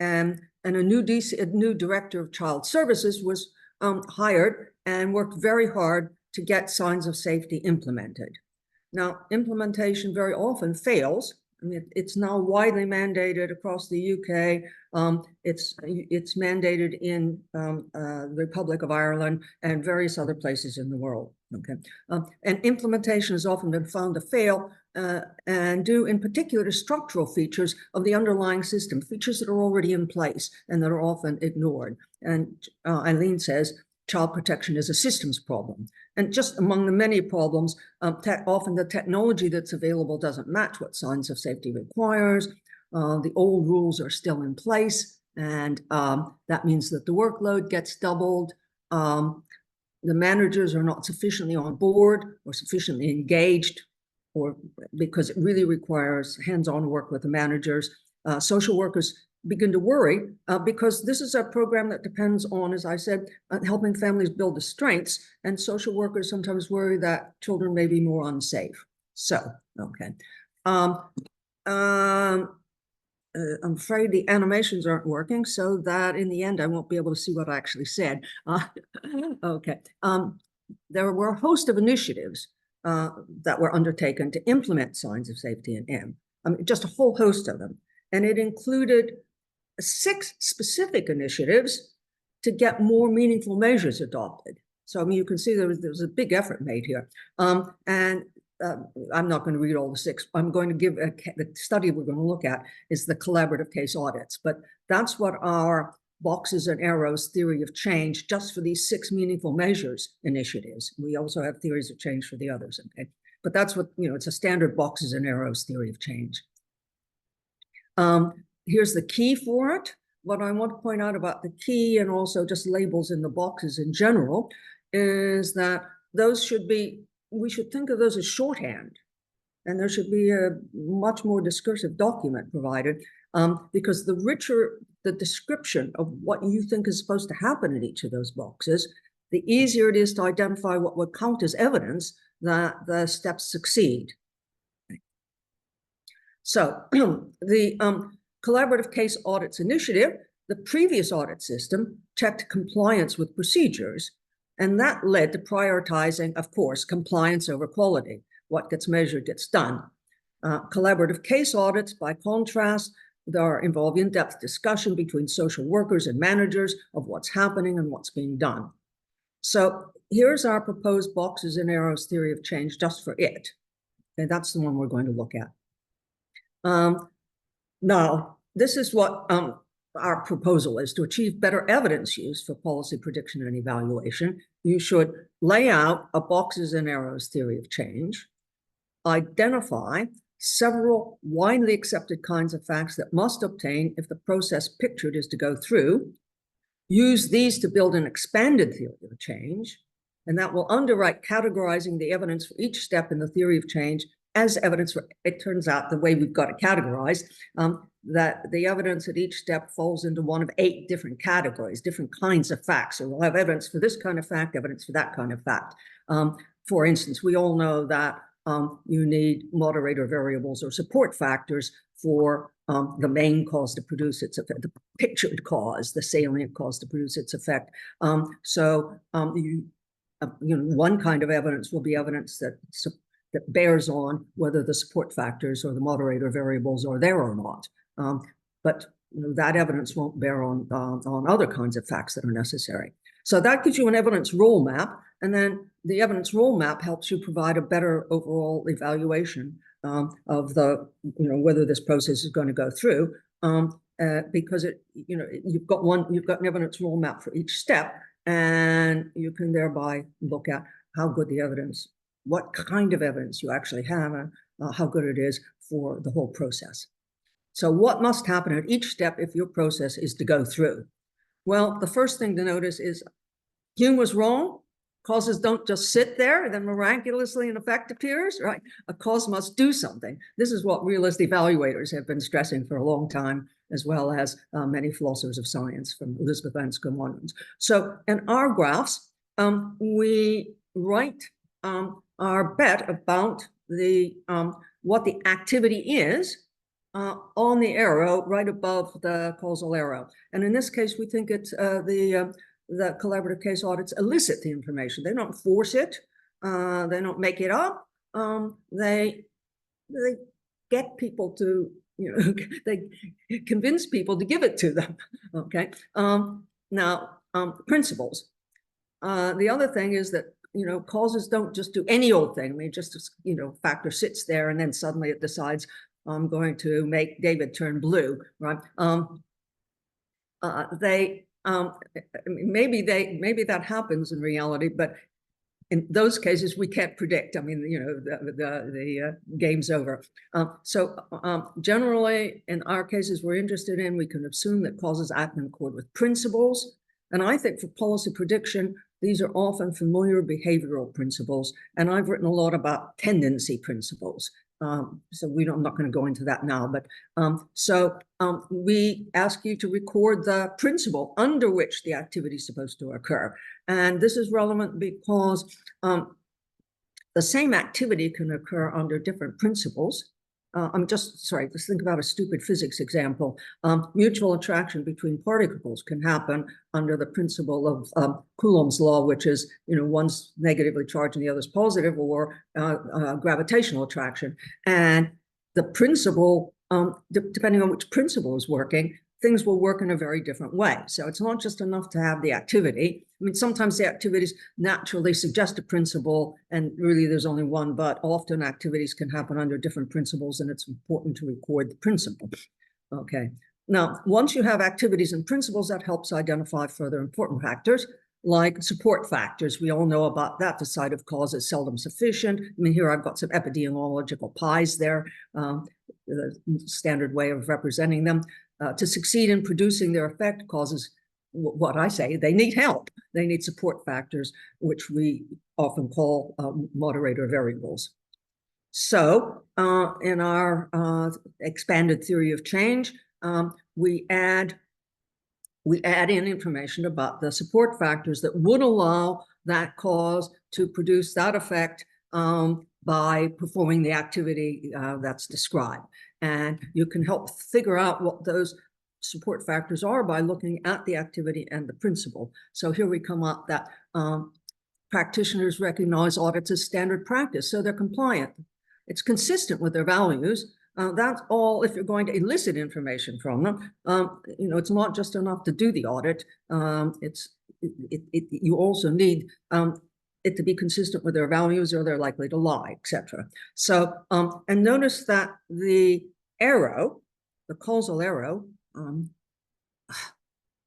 and a new director of child services was hired and worked very hard to get signs of safety implemented. Now, implementation very often fails. I mean, it's now widely mandated across the UK. It's mandated in the Republic of Ireland and various other places in the world. Okay, and implementation has often been found to fail, and due in particular to structural features of the underlying system, features that are already in place and that are often ignored. And Eileen says, child protection is a systems problem. And just among the many problems, often the technology that's available doesn't match what signs of safety requires. The old rules are still in place, and that means that the workload gets doubled. The managers are not sufficiently on board or sufficiently engaged, or because it really requires hands-on work with the managers. Social workers begin to worry because this is a program that depends on, as I said, helping families build the strengths, and social workers sometimes worry that children may be more unsafe. So, okay. I'm afraid the animations aren't working, so that in the end, I won't be able to see what I actually said. Okay. There were a host of initiatives that were undertaken to implement signs of safety in M. I mean, just a whole host of them. And it included 6 specific initiatives to get more meaningful measures adopted. So, I mean, you can see there was a big effort made here. I'm not going to read all the 6. I'm going to give the study we're going to look at is the collaborative case audits. But that's what our boxes and arrows theory of change, just for these 6 meaningful measures initiatives. We also have theories of change for the others. Okay, but that's what, you know, it's a standard boxes and arrows theory of change. Here's the key for it. What I want to point out about the key, and also just labels in the boxes in general, is that those should be, we should think of those as shorthand, and there should be a much more discursive document provided, because the richer the description of what you think is supposed to happen in each of those boxes, the easier it is to identify what would count as evidence that the steps succeed. So the collaborative case audits initiative, the previous audit system checked compliance with procedures, and that led to prioritizing, of course, compliance over quality. What gets measured gets done. Collaborative case audits, by contrast, involve in-depth discussion between social workers and managers of what's happening and what's being done. So here's our proposed boxes and arrows theory of change just for it. And that's the one we're going to look at. Now, this is what our proposal is: to achieve better evidence use for policy prediction and evaluation. You should lay out a boxes and arrows theory of change, identify several widely accepted kinds of facts that must obtain if the process pictured is to go through, use these to build an expanded theory of change, and that will underwrite categorizing the evidence for each step in the theory of change as evidence for, it turns out the way we've got it categorized, that the evidence at each step falls into one of 8 different categories, different kinds of facts. So we'll have evidence for this kind of fact, evidence for that kind of fact. For instance, we all know that you need moderator variables or support factors for the main cause to produce its effect, the pictured cause, the salient cause to produce its effect. One kind of evidence will be evidence that bears on whether the support factors or the moderator variables are there or not. But that evidence won't bear on other kinds of facts that are necessary. So that gives you an evidence rule map, and then the evidence rule map helps you provide a better overall evaluation of the, whether this process is going to go through, because you've got an evidence rule map for each step, and you can thereby look at how good the evidence, what kind of evidence you actually have, and how good it is for the whole process. So what must happen at each step if your process is to go through? Well, the first thing to notice is Hume was wrong. Causes don't just sit there and then miraculously an effect appears, right? A cause must do something. This is what realist evaluators have been stressing for a long time, as well as many philosophers of science, from Elizabeth Anscombe onwards. So in our graphs, we write our bet about what the activity is on the arrow right above the causal arrow. And in this case, we think it's the collaborative case audits elicit the information. They don't force it. They don't make it up. They get people to, they convince people to give it to them. Okay. Now, principles. The other thing is that, causes don't just do any old thing. I mean, just, factor sits there and then suddenly it decides, I'm going to make David turn blue, right? Maybe that happens in reality, but in those cases we can't predict. I mean, the game's over. Generally, in our cases we're interested in, we can assume that causes act in accord with principles. And I think for policy prediction, these are often familiar behavioral principles. And I've written a lot about tendency principles. I'm not going to go into that now, but we ask you to record the principle under which the activity is supposed to occur. And this is relevant because the same activity can occur under different principles. Just think about a stupid physics example. Mutual attraction between particles can happen under the principle of Coulomb's law, which is, one's negatively charged and the other's positive, or gravitational attraction. And the principle, depending on which principle is working, things will work in a very different way. So it's not just enough to have the activity. I mean, sometimes the activities naturally suggest a principle, and really there's only one, but often activities can happen under different principles, and it's important to record the principle. Okay. Now, once you have activities and principles, that helps identify further important factors, like support factors. We all know about that. The site of cause is seldom sufficient. I mean, here I've got some epidemiological pies there, the standard way of representing them. To succeed in producing their effect, causes, what I say, they need help. They need support factors, which we often call moderator variables. So in our expanded theory of change, we add in information about the support factors that would allow that cause to produce that effect by performing the activity that's described. And you can help figure out what those support factors are by looking at the activity and the principle. So here we come up that practitioners recognize audits as standard practice, so they're compliant. It's consistent with their values. That's all if you're going to elicit information from them. It's not just enough to do the audit. You also need it to be consistent with their values, or they're likely to lie, etc. So, and notice that the arrow, the causal arrow,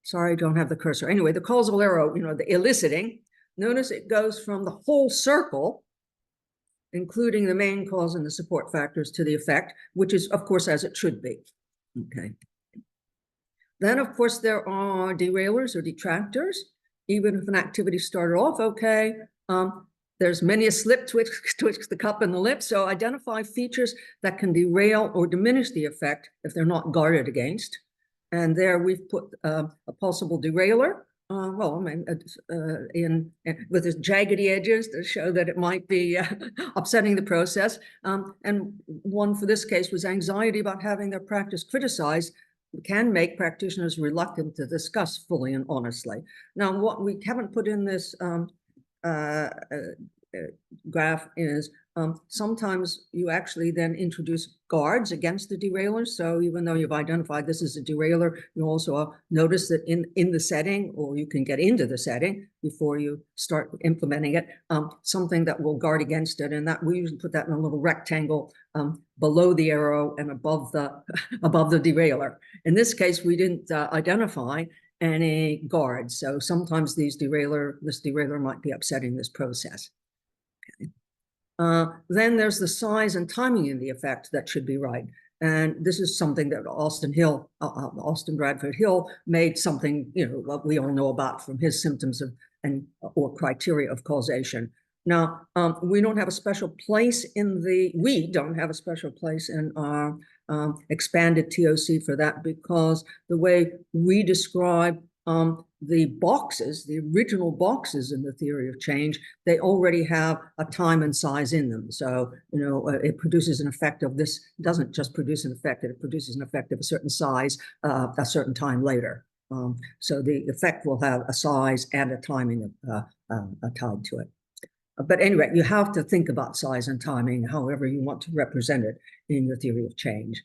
sorry, I don't have the cursor. Anyway, the causal arrow, the eliciting, notice it goes from the whole circle, including the main cause and the support factors, to the effect, which is, of course, as it should be. Okay. Then, of course, there are derailers or detractors. Even if an activity started off okay, there's many a slip twixt the cup and the lip. So identify features that can derail or diminish the effect if they're not guarded against. And there we've put a possible derailer Well, I mean, with its jaggedy edges to show that it might be upsetting the process. And one for this case was anxiety about having their practice criticized can make practitioners reluctant to discuss fully and honestly. Now, what we haven't put in this graph is sometimes you actually then introduce guards against the deraillers. So even though you've identified this as a derailleur, you also notice that in the setting, or you can get into the setting before you start implementing it, something that will guard against it. And that we usually put that in a little rectangle below the arrow and above the derailleur. In this case, we didn't identify any guards. So sometimes this derailleur might be upsetting this process. Then there's the size and timing in the effect that should be right. And this is something that Austin Bradford Hill made something, what we all know about from his symptoms or criteria of causation. Now, we don't have a special place in our expanded TOC for that, because the way we describe the boxes, the original boxes in the theory of change, they already have a time and size in them. So, it produces an effect of this, doesn't just produce an effect, it produces an effect of a certain size a certain time later. So the effect will have a size and a timing tied to it. But anyway, you have to think about size and timing, however you want to represent it in your theory of change.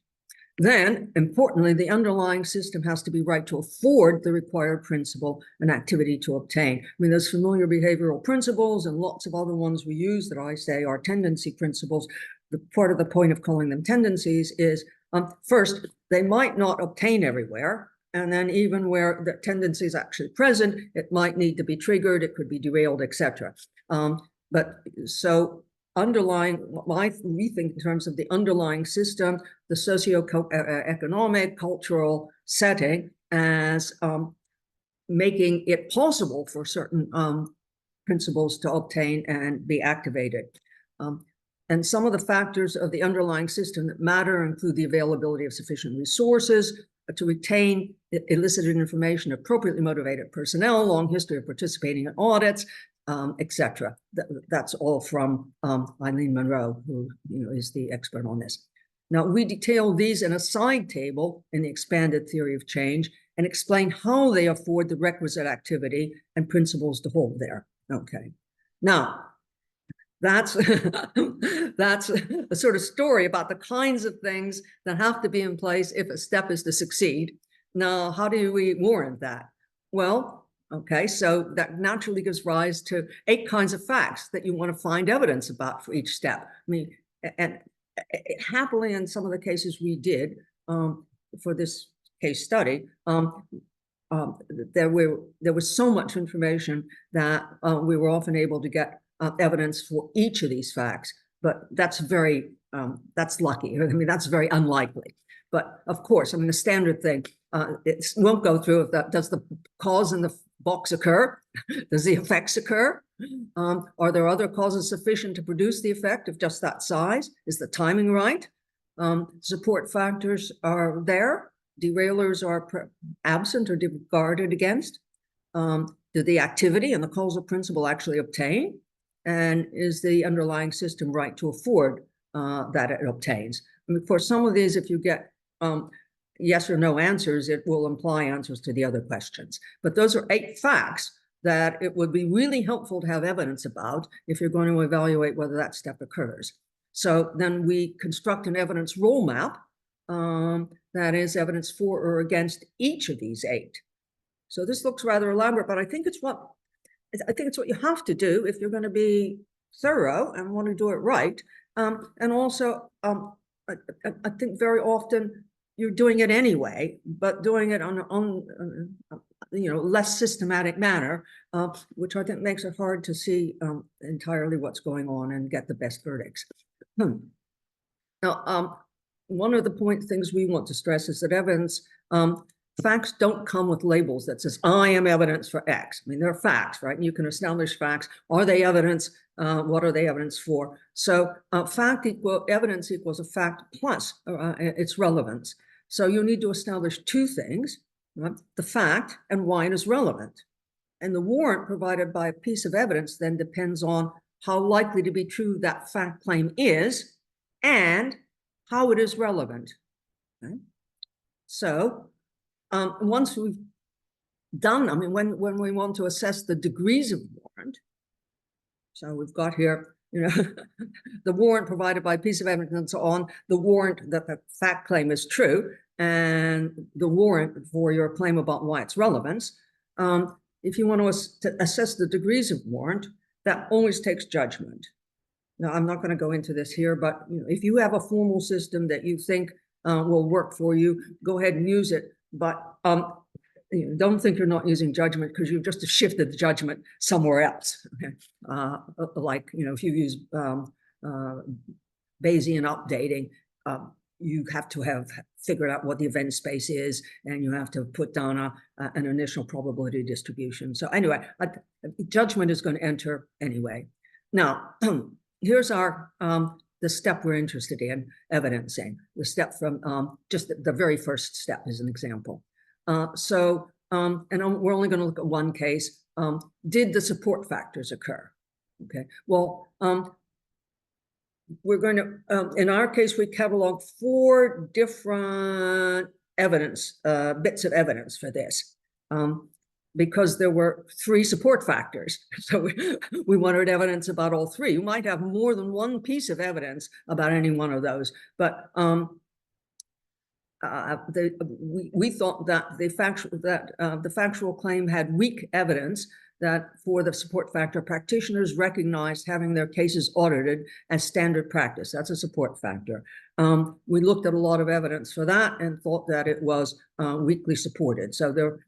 Then, importantly, the underlying system has to be right to afford the required principle and activity to obtain. I mean, there's familiar behavioral principles and lots of other ones we use that I say are tendency principles. The part of the point of calling them tendencies is, first, they might not obtain everywhere. And then even where the tendency is actually present, it might need to be triggered, it could be derailed, etc. But so underlying, we think in terms of the underlying system, the socio-economic, cultural setting as making it possible for certain principles to obtain and be activated. And some of the factors of the underlying system that matter include the availability of sufficient resources to retain elicited information, appropriately motivated personnel, long history of participating in audits, etc. That's all from Eileen Monroe, who is the expert on this. Now, we detail these in a side table in the expanded theory of change and explain how they afford the requisite activity and principles to hold there. Okay. Now, that's a sort of story about the kinds of things that have to be in place if a step is to succeed. Now, how do we warrant that? Well, okay, so that naturally gives rise to 8 kinds of facts that you want to find evidence about for each step. I mean, and happily in some of the cases we did for this case study, there was so much information that we were often able to get evidence for each of these facts, but that's lucky. I mean, that's very unlikely. But of course, I mean, the standard thing, it won't go through if that, does the cause in the box occur? Does the effects occur? Are there other causes sufficient to produce the effect of just that size? Is the timing right? Support factors are there. Derailers are absent or guarded against. Do the activity and the causal principle actually obtain? And is the underlying system right to afford that it obtains? And of course, some of these, if you get yes or no answers, it will imply answers to the other questions. But those are 8 facts that it would be really helpful to have evidence about if you're going to evaluate whether that step occurs. So then we construct an evidence role map that is evidence for or against each of these 8. So this looks rather elaborate, but I think it's what you have to do if you're going to be thorough and want to do it right. And also, I think very often you're doing it anyway, but doing it on less systematic manner, which I think makes it hard to see entirely what's going on and get the best verdicts. Now, one of the things we want to stress is that evidence, facts don't come with labels that says, I am evidence for X. I mean, they're facts, right? And you can establish facts. Are they evidence? What are they evidence for? So evidence equals a fact plus its relevance. So you need to establish 2 things, right? The fact and why it is relevant. And the warrant provided by a piece of evidence then depends on how likely to be true that fact claim is and how it is relevant. Okay? So once we've done, I mean, when we want to assess the degrees of warrant, so we've got here, you know, the warrant provided by a piece of evidence and so on, the warrant that the fact claim is true, and the warrant for your claim about why it's relevant. If you want to assess the degrees of warrant, that always takes judgment. Now, I'm not going to go into this here, but you know, if you have a formal system that you think will work for you, go ahead and use it. But you know, don't think you're not using judgment because you've just shifted the judgment somewhere else. Okay? Like, you know, if you use Bayesian updating, you have to have figured out what the event space is, and you have to put down an initial probability distribution. So anyway, judgment is going to enter anyway. Now, here's our the step we're interested in evidencing. The step from just the very first step is an example. And we're only going to look at one case. Did the support factors occur? Okay. Well, we're going to, in our case, we catalog 4 different evidence, bits of evidence for this, because there were 3 support factors. So we wanted evidence about all 3. You might have more than one piece of evidence about any one of those, but we thought that the factual claim had weak evidence that for the support factor, practitioners recognized having their cases audited as standard practice. That's a support factor. We looked at a lot of evidence for that and thought that it was weakly supported. So the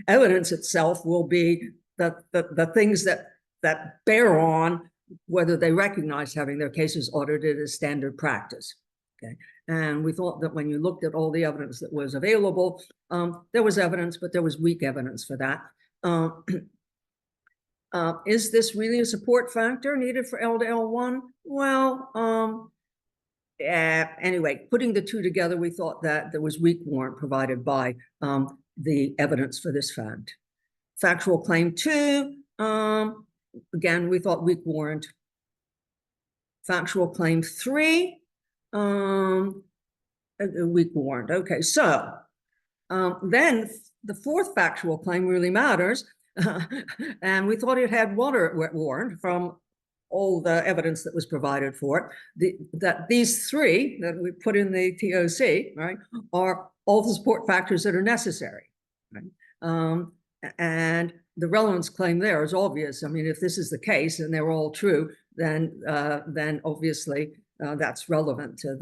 evidence itself will be the things that bear on whether they recognize having their cases audited as standard practice. Okay. And we thought that when you looked at all the evidence that was available, there was evidence, but there was weak evidence for that. Is this really a support factor needed for L to L1? Well, anyway, putting the 2 together, we thought that there was weak warrant provided by the evidence for this fact. Factual claim 2, again, we thought weak warrant. Factual claim 3, a weak warrant. Okay, so then the 4th factual claim really matters, and we thought it had warrant from all the evidence that was provided for it. That these 3 that we put in the TOC, right, are all the support factors that are necessary. Right? And the relevance claim there is obvious. I mean, if this is the case and they're all true, then obviously that's relevant to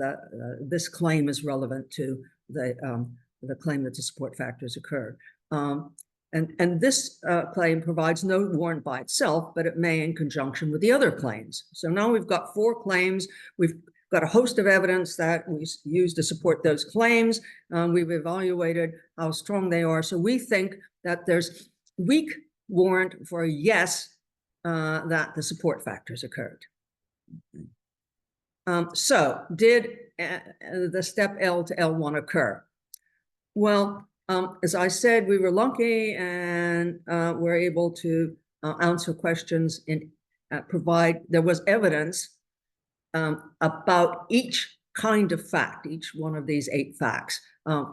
this claim is relevant to the claim that the support factors occurred. And this claim provides no warrant by itself, but it may in conjunction with the other claims. So now we've got 4 claims. We've got a host of evidence that we use to support those claims. We've evaluated how strong they are. So we think that there's weak warrant for a yes, that the support factors occurred. So did the step L to L1 occur? Well, as I said, we were lucky and were able to answer questions and there was evidence about each kind of fact, each one of these 8 facts.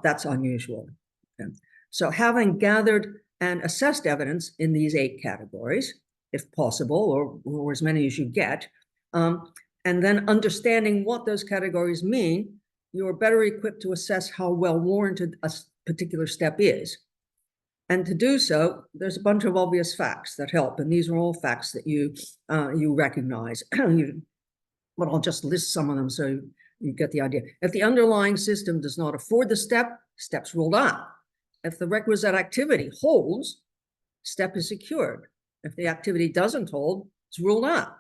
That's unusual. Okay. So having gathered and assessed evidence in these 8 categories, if possible, or as many as you get, and then understanding what those categories mean, you're better equipped to assess how well warranted a particular step is. And to do so, there's a bunch of obvious facts that help, and these are all facts that you recognize. But I'll just list some of them so you get the idea. If the underlying system does not afford the step's ruled out. If the requisite activity holds, step is secured. If the activity doesn't hold, it's ruled out.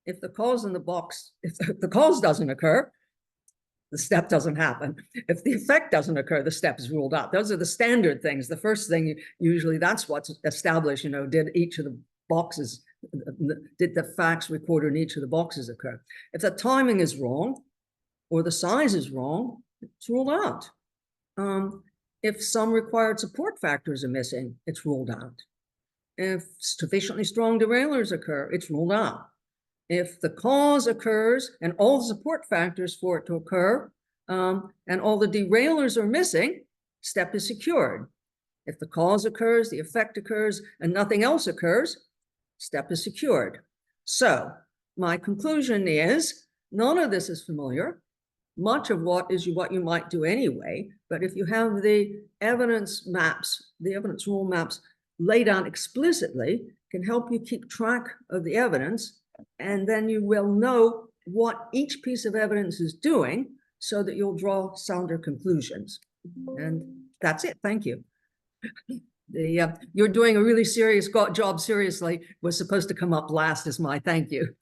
If the cause in the box, if the cause doesn't occur, the step doesn't happen. If the effect doesn't occur, the step is ruled out. Those are the standard things. The first thing, usually that's what's established, did each of the boxes, did the facts recorded in each of the boxes occur? If the timing is wrong or the size is wrong, it's ruled out. If some required support factors are missing, it's ruled out. If sufficiently strong derailers occur, it's ruled out. If the cause occurs and all the support factors for it to occur, and all the derailers are missing, step is secured. If the cause occurs, the effect occurs, and nothing else occurs, step is secured. So my conclusion is none of this is familiar. Much of what you might do anyway, but if you have the evidence maps, the evidence rule maps laid out explicitly, can help you keep track of the evidence, and then you will know what each piece of evidence is doing so that you'll draw sounder conclusions. And that's it. Thank you. You're doing a really serious job. Seriously, was supposed to come up last as my thank you.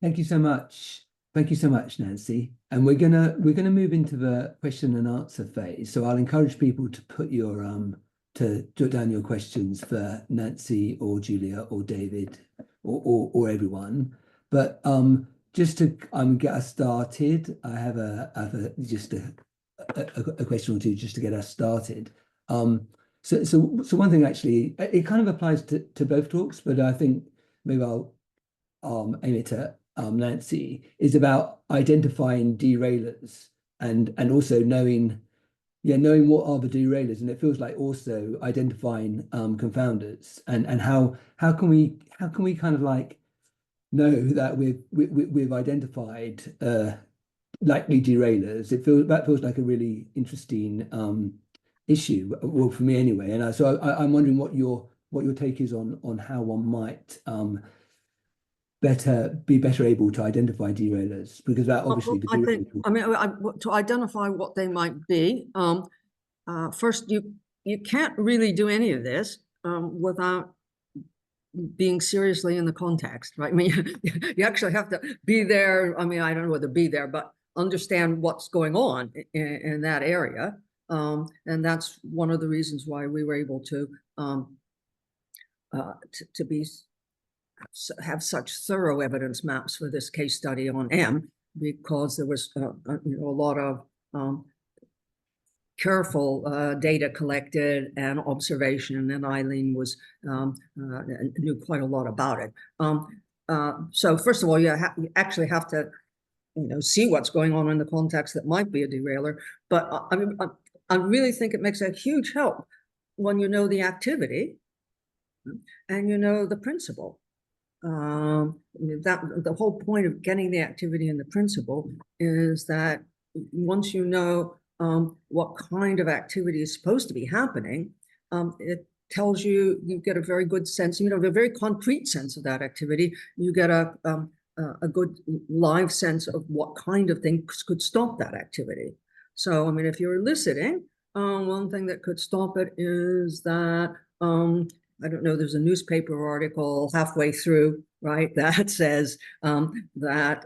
Thank you so much. Thank you so much, Nancy. And we're gonna move into the question and answer phase. So I'll encourage people to put your to jot down your questions for Nancy or Julia or David or everyone. But just to get us started, I have just a question or two just to get us started. So one thing actually, it kind of applies to both talks, but I think maybe I'll aim it at Nancy, is about identifying derailers and also knowing what are the derailers, and it feels like also identifying confounders and how can we kind of like know that we've identified likely derailers. That feels like a really interesting issue, well, for me anyway. And so I'm wondering what your take is on how one might be better able to identify derailers, because that obviously to identify what they might be. First, you can't really do any of this without being seriously in the context, right? I mean, you actually have to be there. I mean, I don't know whether be there, but understand what's going on in that area. And that's one of the reasons why we were able to have such thorough evidence maps for this case study on M, because there was a lot of careful data collected and observation, and Eileen knew quite a lot about it. So first of all, you actually have to see what's going on in the context that might be a derailer. But I really think it makes a huge help when you know the activity and you know the principle. The whole point of getting the activity and the principle is that once you know what kind of activity is supposed to be happening, it tells you get a very good sense, a very concrete sense of that activity. You get a good live sense of what kind of things could stop that activity. So, I mean, if you're eliciting, one thing that could stop it is that I don't know, there's a newspaper article halfway through, right, that says that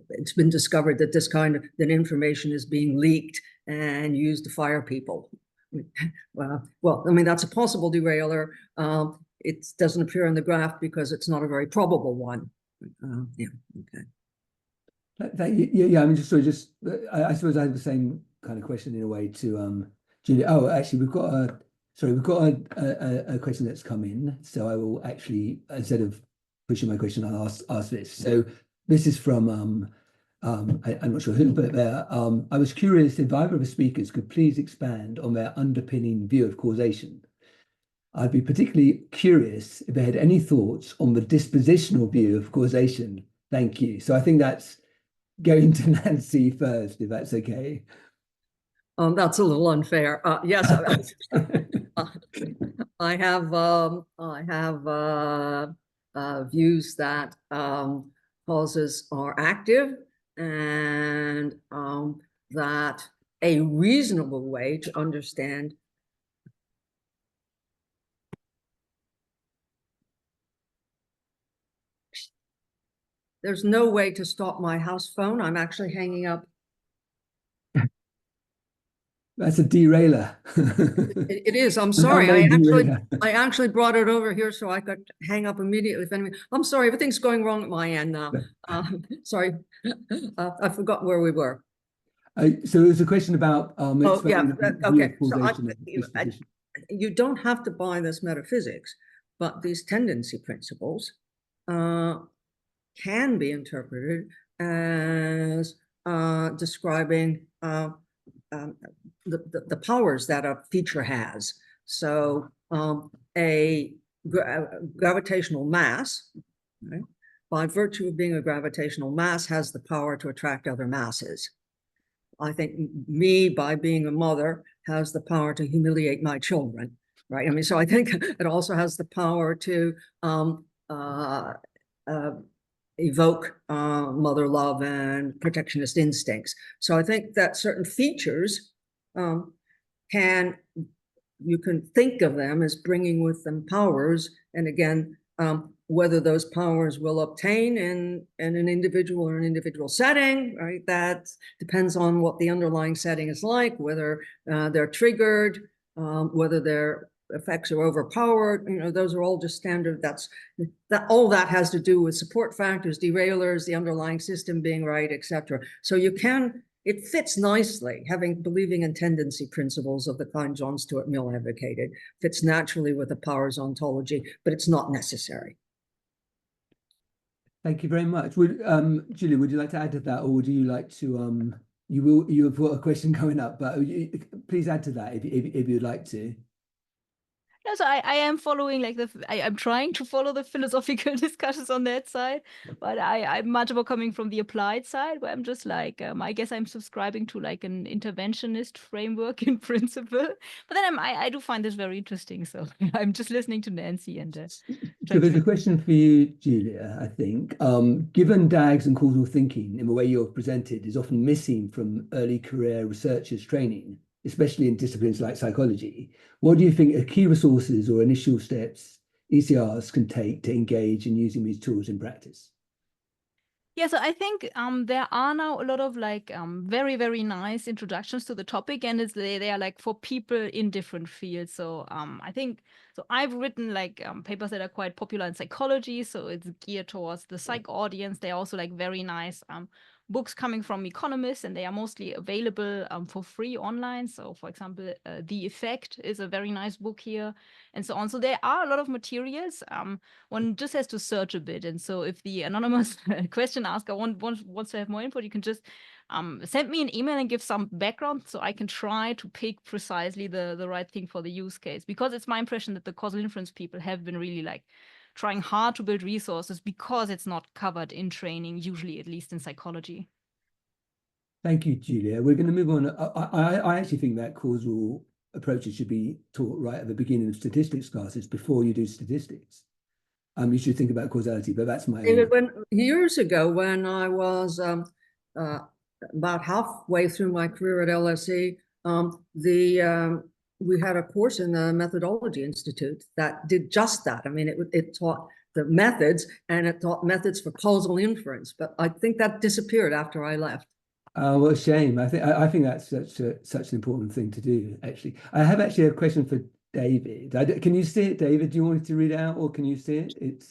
it's been discovered that this kind of information is being leaked and used to fire people. Well, I mean, that's a possible derailer. It doesn't appear in the graph because it's not a very probable one. Yeah, okay. Yeah, I mean, I suppose I have the same kind of question in a way to Julia. Oh, actually, we've got a question that's come in, so I will actually, instead of pushing my question, I'll ask this. So this is from I'm not sure who, but I was curious if either of the speakers could please expand on their underpinning view of causation. I'd be particularly curious if they had any thoughts on the dispositional view of causation. Thank you. So I think that's going to Nancy first, if that's okay. That's a little unfair. Yes, I have views that causes are active, and that a reasonable way to understand there's no way to stop my house phone. I'm actually hanging up. That's a derailer. It is. I'm sorry. I actually brought it over here so I could hang up immediately. I'm sorry. Everything's going wrong at my end now. Sorry. I forgot where we were. So it was a question about Oh, yeah, explaining the view okay. of So causation of disposition. you don't have to buy this metaphysics, but these tendency principles can be interpreted as describing the powers that a feature has. So a gravitational mass, right, by virtue of being a gravitational mass, has the power to attract other masses. I think me, by being a mother, has the power to humiliate my children, right? I mean, so I think it also has the power to evoke mother love and protectionist instincts. So I think that certain features you can think of them as bringing with them powers. And again, whether those powers will obtain in an individual or an individual setting, right? That depends on what the underlying setting is like, whether they're triggered, whether their effects are overpowered. You know, those are all just standard. All that has to do with support factors, derailers, the underlying system being right, etc. So it fits nicely, believing in tendency principles of the kind John Stuart Mill advocated, fits naturally with the powers ontology, but it's not necessary. Thank you very much. Julie, would you like to add to that, or would you like to? You have got a question coming up, but please add to that if you'd like to. No, so I am following like I'm trying to follow the philosophical discussions on that side, but I'm much more coming from the applied side, where I'm just like I guess I'm subscribing to like an interventionist framework in principle. But then I do find this very interesting, so I'm just listening to Nancy and. So there's a question for you, Julia. I think given DAGs and causal thinking in the way you're presented is often missing from early career researchers' training, especially in disciplines like psychology, what do you think are key resources or initial steps ECRs can take to engage in using these tools in practice? Yeah, so I think there are now a lot of like very, very nice introductions to the topic, and they are like for people in different fields. So I think I've written like papers that are quite popular in psychology, so it's geared towards the psych audience. They're also like very nice books coming from economists, and they are mostly available for free online. So for example, The Effect is a very nice book here, and so on. So there are a lot of materials. One just has to search a bit. And so if the anonymous question asker wants to have more input, you can just send me an email and give some background so I can try to pick precisely the right thing for the use case. Because it's my impression that the causal inference people have been really like trying hard to build resources because it's not covered in training, usually at least in psychology. Thank you, Julia. We're going to move on. I actually think that causal approaches should be taught right at the beginning of statistics classes before you do statistics. You should think about causality, but that's my Years ago, when I was about halfway through my career at LSE, we had a course in the Methodology Institute that did just that. I mean, it taught the methods, and it taught methods for causal inference, but I think that disappeared after I left. What a shame. I think that's such an important thing to do, actually. I have actually a question for David. Can you see it, David? Do you want me to read it out, or can you see it?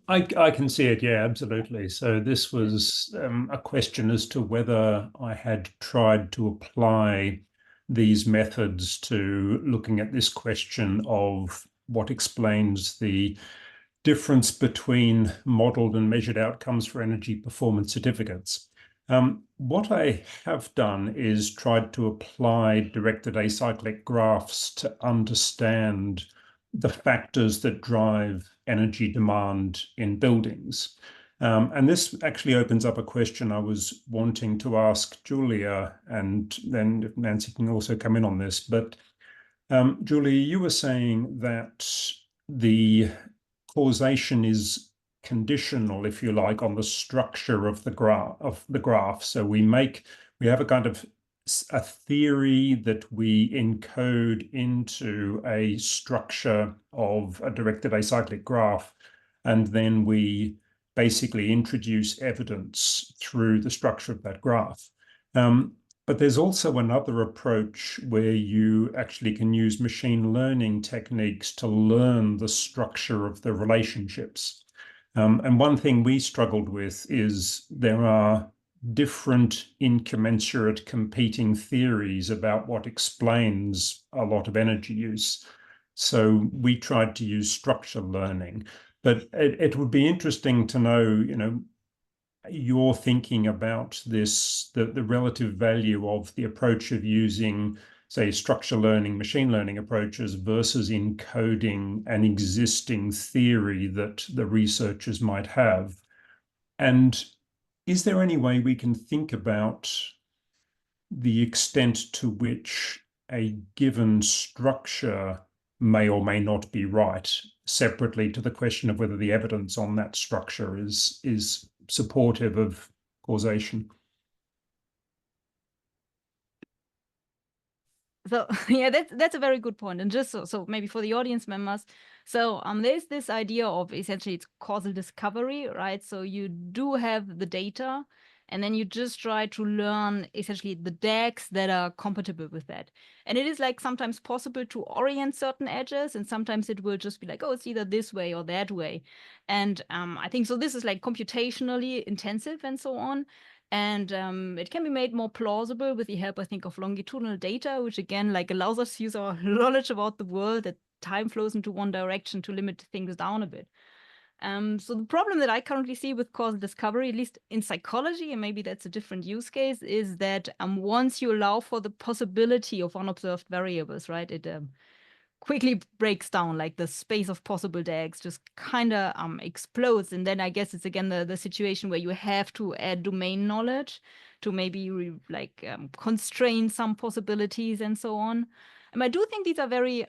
I can see it, yeah, absolutely. So this was a question as to whether I had tried to apply these methods to looking at this question of what explains the difference between modeled and measured outcomes for energy performance certificates. What I have done is tried to apply directed acyclic graphs to understand the factors that drive energy demand in buildings. And this actually opens up a question I was wanting to ask Julia, and then Nancy can also come in on this. But Julia, you were saying that the causation is conditional, if you like, on the structure of the graph. So we have a kind of a theory that we encode into a structure of a directed acyclic graph, and then we basically introduce evidence through the structure of that graph. But there's also another approach where you actually can use machine learning techniques to learn the structure of the relationships. And one thing we struggled with is there are different, incommensurate, competing theories about what explains a lot of energy use. So we tried to use structured learning, but it would be interesting to know, your thinking about this, the relative value of the approach of using, say, structured learning, machine learning approaches versus encoding an existing theory that the researchers might have. And is there any way we can think about the extent to which a given structure may or may not be right, separately to the question of whether the evidence on that structure is supportive of causation? So yeah, that's a very good point. And just so maybe for the audience members, so there's this idea of essentially it's causal discovery, right? So you do have the data, and then you just try to learn essentially the DAGs that are compatible with that. And it is like sometimes possible to orient certain edges, and sometimes it will just be like, oh, it's either this way or that way. And I think so this is like computationally intensive and so on. And it can be made more plausible with the help, I think, of longitudinal data, which again, like allows us to use our knowledge about the world that time flows into one direction to limit things down a bit. So the problem that I currently see with causal discovery, at least in psychology, and maybe that's a different use case, is that once you allow for the possibility of unobserved variables, right, it quickly breaks down, like the space of possible DAGs just kind of explodes. And then I guess it's again the situation where you have to add domain knowledge to maybe constrain some possibilities and so on. And I do think these are very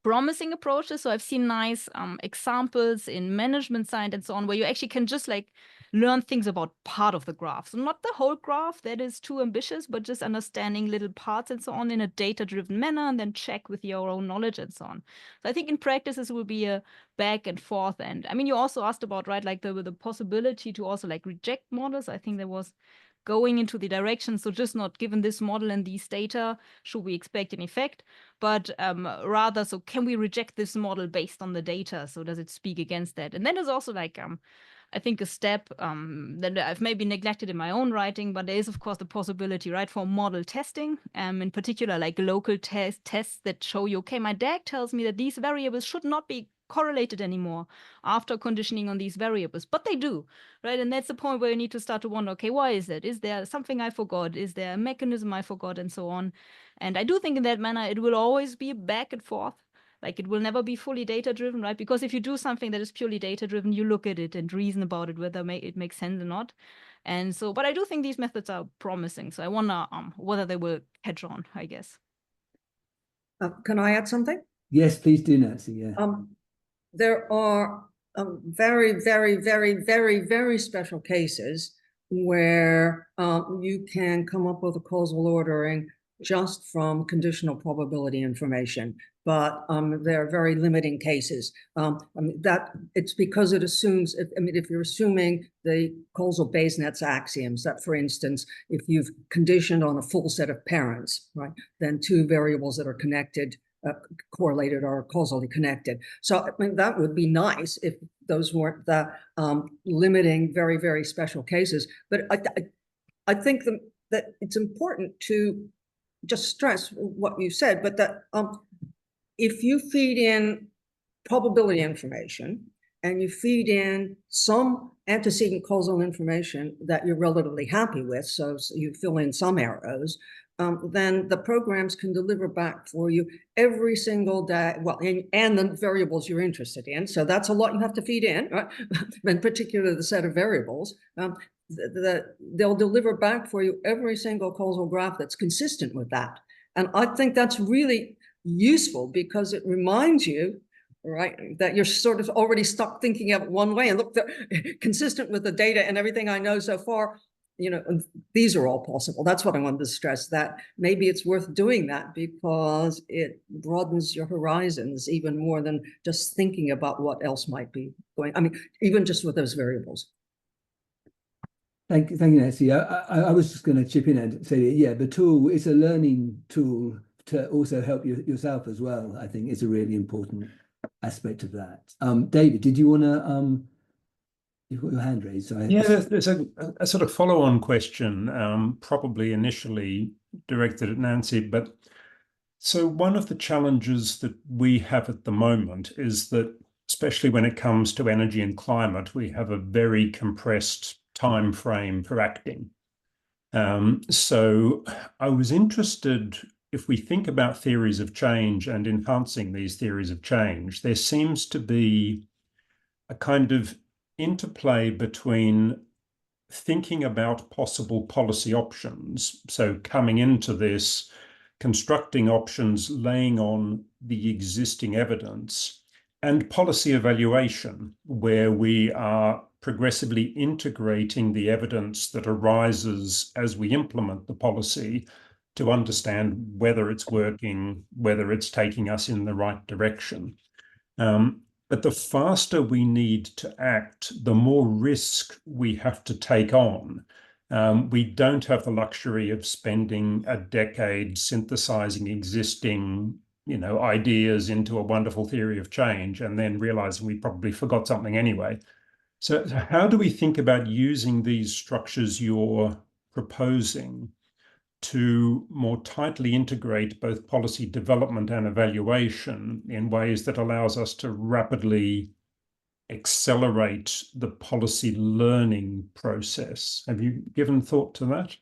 promising approaches. So I've seen nice examples in management science and so on, where you actually can just like learn things about part of the graph. So not the whole graph, that is too ambitious, but just understanding little parts and so on in a data-driven manner, and then check with your own knowledge and so on. So I think in practice, this will be a back and forth. And I mean, you also asked about, right, like the possibility to also like reject models. I think there was going into the direction, so just not given this model and these data, should we expect an effect, but rather, so can we reject this model based on the data? So does it speak against that? And then there's also like, I think a step that I've maybe neglected in my own writing, but there is of course the possibility, right, for model testing, in particular like local tests that show you, okay, my DAG tells me that these variables should not be correlated anymore after conditioning on these variables, but they do, right? And that's the point where you need to start to wonder, okay, why is that? Is there something I forgot? Is there a mechanism I forgot, and so on? And I do think in that manner, it will always be back and forth. Like it will never be fully data-driven, right? Because if you do something that is purely data-driven, you look at it and reason about it, whether it makes sense or not. And so, but I do think these methods are promising. So I wonder whether they will catch on, I guess. Can I add something? Yes, please do, Nancy. Yeah. There are very, very, very, very, very special cases where you can come up with a causal ordering just from conditional probability information, but there are very limiting cases. That it's because it assumes, if you're assuming the causal Bayes-Netz axioms, that for instance, if you've conditioned on a full set of parents, right, then two variables that are connected correlated or causally connected. So I mean, that would be nice if those weren't the limiting, very, very special cases. But I think that it's important to just stress what you said, but that if you feed in probability information and you feed in some antecedent causal information that you're relatively happy with, so you fill in some arrows, then the programs can deliver back for you every single day, well, and the variables you're interested in. So that's a lot you have to feed in, right? In particular, the set of variables. They'll deliver back for you every single causal graph that's consistent with that. And I think that's really useful because it reminds you, right, that you're sort of already stuck thinking of it one way, and look, consistent with the data and everything I know so far, these are all possible. That's what I wanted to stress, that maybe it's worth doing that because it broadens your horizons even more than just thinking about what else might be going. I mean, even just with those variables. Thank you, Nancy. I was just going to chip in and say, yeah, the tool is a learning tool to also help yourself as well. I think is a really important aspect of that. David, did you want to you've got your hand raised. So yeah, there's a sort of follow-on question, probably initially directed at Nancy, but so one of the challenges that we have at the moment is that, especially when it comes to energy and climate, we have a very compressed time frame for acting. So I was interested, if we think about theories of change and enhancing these theories of change, there seems to be a kind of interplay between thinking about possible policy options, so coming into this, constructing options, laying on the existing evidence, and policy evaluation, where we are progressively integrating the evidence that arises as we implement the policy to understand whether it's working, whether it's taking us in the right direction. But the faster we need to act, the more risk we have to take on. We don't have the luxury of spending a decade synthesizing existing, ideas into a wonderful theory of change and then realizing we probably forgot something anyway. So how do we think about using these structures you're proposing to more tightly integrate both policy development and evaluation in ways that allows us to rapidly accelerate the policy learning process? Have you given thought to that?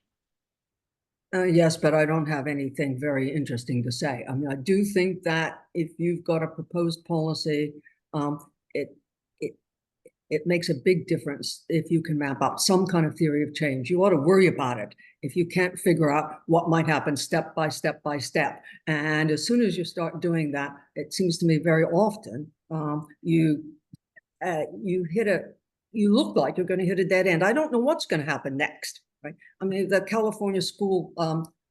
Yes, but I don't have anything very interesting to say. I mean, I do think that if you've got a proposed policy, it makes a big difference if you can map out some kind of theory of change. You ought to worry about it if you can't figure out what might happen step by step by step. And as soon as you start doing that, it seems to me very often you look like you're going to hit a dead end. I don't know what's going to happen next, right? I mean, the California school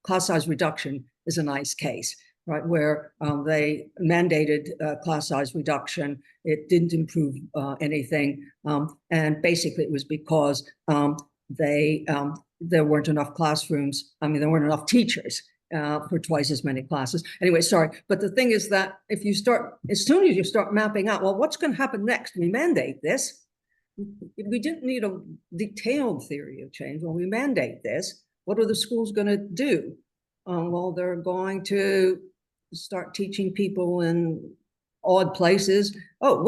class size reduction is a nice case, right, where they mandated class size reduction. It didn't improve anything, and basically it was because there weren't enough classrooms. I mean, there weren't enough teachers for twice as many classes. Anyway, sorry, but the thing is that if you start, as soon as you start mapping out, well, what's going to happen next? We mandate this. We didn't need a detailed theory of change. When we mandate this, what are the schools going to do? Well, they're going to start teaching people in odd places. Oh,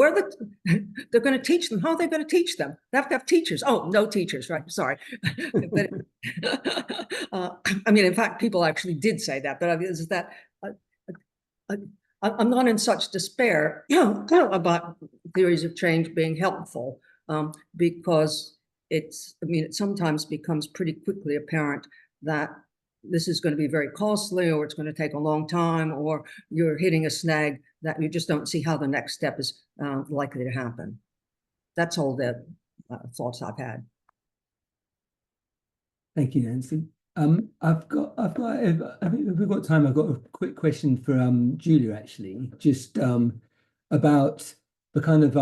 they're going to teach them. How are they going to teach them? They have to have teachers. Oh, no teachers, right? Sorry. But, I mean, in fact, people actually did say that, but is that I'm not in such despair about theories of change being helpful, because it sometimes becomes pretty quickly apparent that this is going to be very costly, or it's going to take a long time, or you're hitting a snag that you just don't see how the next step is likely to happen. That's all the thoughts I've had. Thank you, Nancy. I think if we've got time, I've got a quick question for Julia, actually, just about the kind of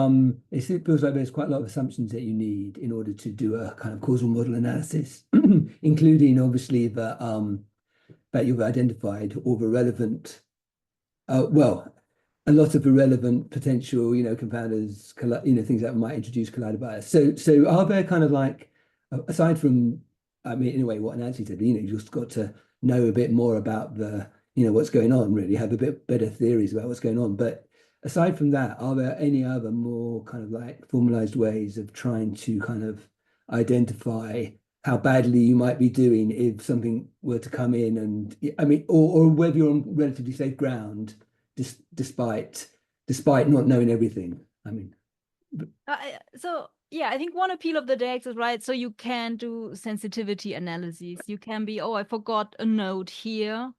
it feels like there's quite a lot of assumptions that you need in order to do a kind of causal model analysis, including obviously that you've identified all the relevant, well, a lot of irrelevant potential, confounders, things that might introduce collider bias. So are there kind of like, aside from, I mean, in a way, what Nancy said, you just got to know a bit more about the, what's going on, really, have a bit better theories about what's going on. But aside from that, are there any other more kind of like formalized ways of trying to kind of identify how badly you might be doing if something were to come in and, I mean, or whether you're on relatively safe ground, despite not knowing everything? I mean, yeah, I think one appeal of the DAX is, right, so you can do sensitivity analyses. You can be, oh, I forgot a node here,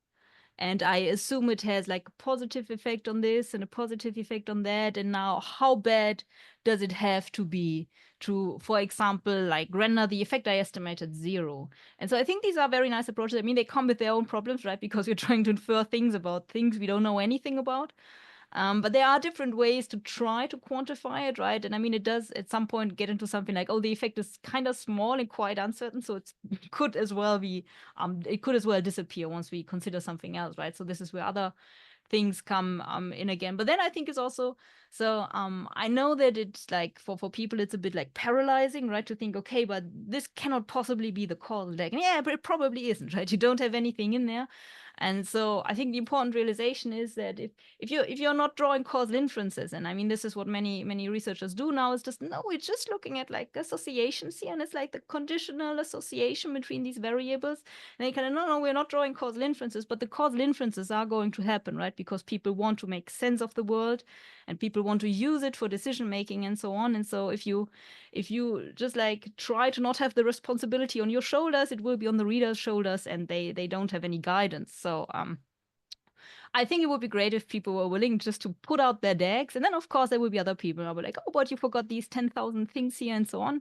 and I assume it has like a positive effect on this and a positive effect on that. And now how bad does it have to be to, for example, like render the effect I estimated 0? And so I think these are very nice approaches. I mean, they come with their own problems, right? Because you're trying to infer things about things we don't know anything about. But there are different ways to try to quantify it, right? And I mean, it does at some point get into something like, oh, the effect is kind of small and quite uncertain, so it could as well be, it could as well disappear once we consider something else, right? So this is where other things come in again. But then I think it's also, so I know that it's like for people, it's a bit like paralyzing, right? To think, okay, but this cannot possibly be the causal leg. And yeah, but it probably isn't, right? You don't have anything in there. And so I think the important realization is that if you're not drawing causal inferences, and I mean, this is what many researchers do now, is just, no, we're just looking at like associations here, and it's like the conditional association between these variables. And they kind of, no, we're not drawing causal inferences, but the causal inferences are going to happen, right? Because people want to make sense of the world, and people want to use it for decision making and so on. And so if you just like try to not have the responsibility on your shoulders, it will be on the reader's shoulders, and they don't have any guidance. So I think it would be great if people were willing just to put out their DAGs. And then, of course, there will be other people who will be like, oh, but you forgot these 10,000 things here and so on.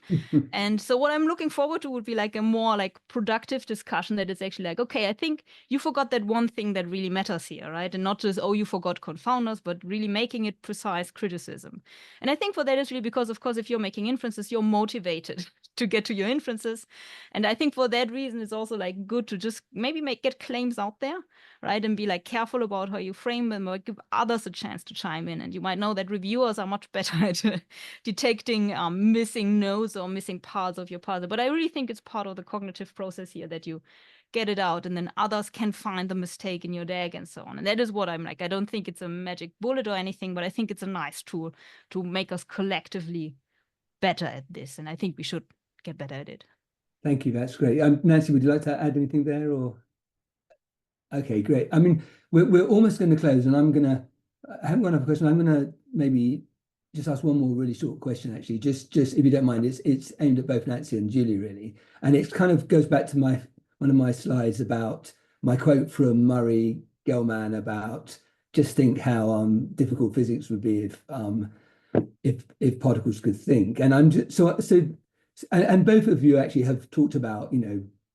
And so what I'm looking forward to would be like a more like productive discussion that is actually like, okay, I think you forgot that one thing that really matters here, right? And not just, oh, you forgot confounders, but really making it precise criticism. And I think for that is really because, of course, if you're making inferences, you're motivated to get to your inferences. And I think for that reason, it's also like good to just maybe get claims out there, right? And be like careful about how you frame them, or give others a chance to chime in. And you might know that reviewers are much better at detecting missing nodes or missing parts of your puzzle. But I really think it's part of the cognitive process here that you get it out, and then others can find the mistake in your DAG and so on. And that is what I'm like. I don't think it's a magic bullet or anything, but I think it's a nice tool to make us collectively better at this. And I think we should get better at it. Thank you. That's great. Nancy, would you like to add anything there, or? Okay, great. I mean, we're almost going to close, and I haven't got enough question. I'm going to maybe just ask one more really short question, actually, just if you don't mind. It's aimed at both Nancy and Julie, really. And it kind of goes back to one of my slides about my quote from Murray Gell-Mann about just think how difficult physics would be if particles could think. And I'm just, and both of you actually have talked about,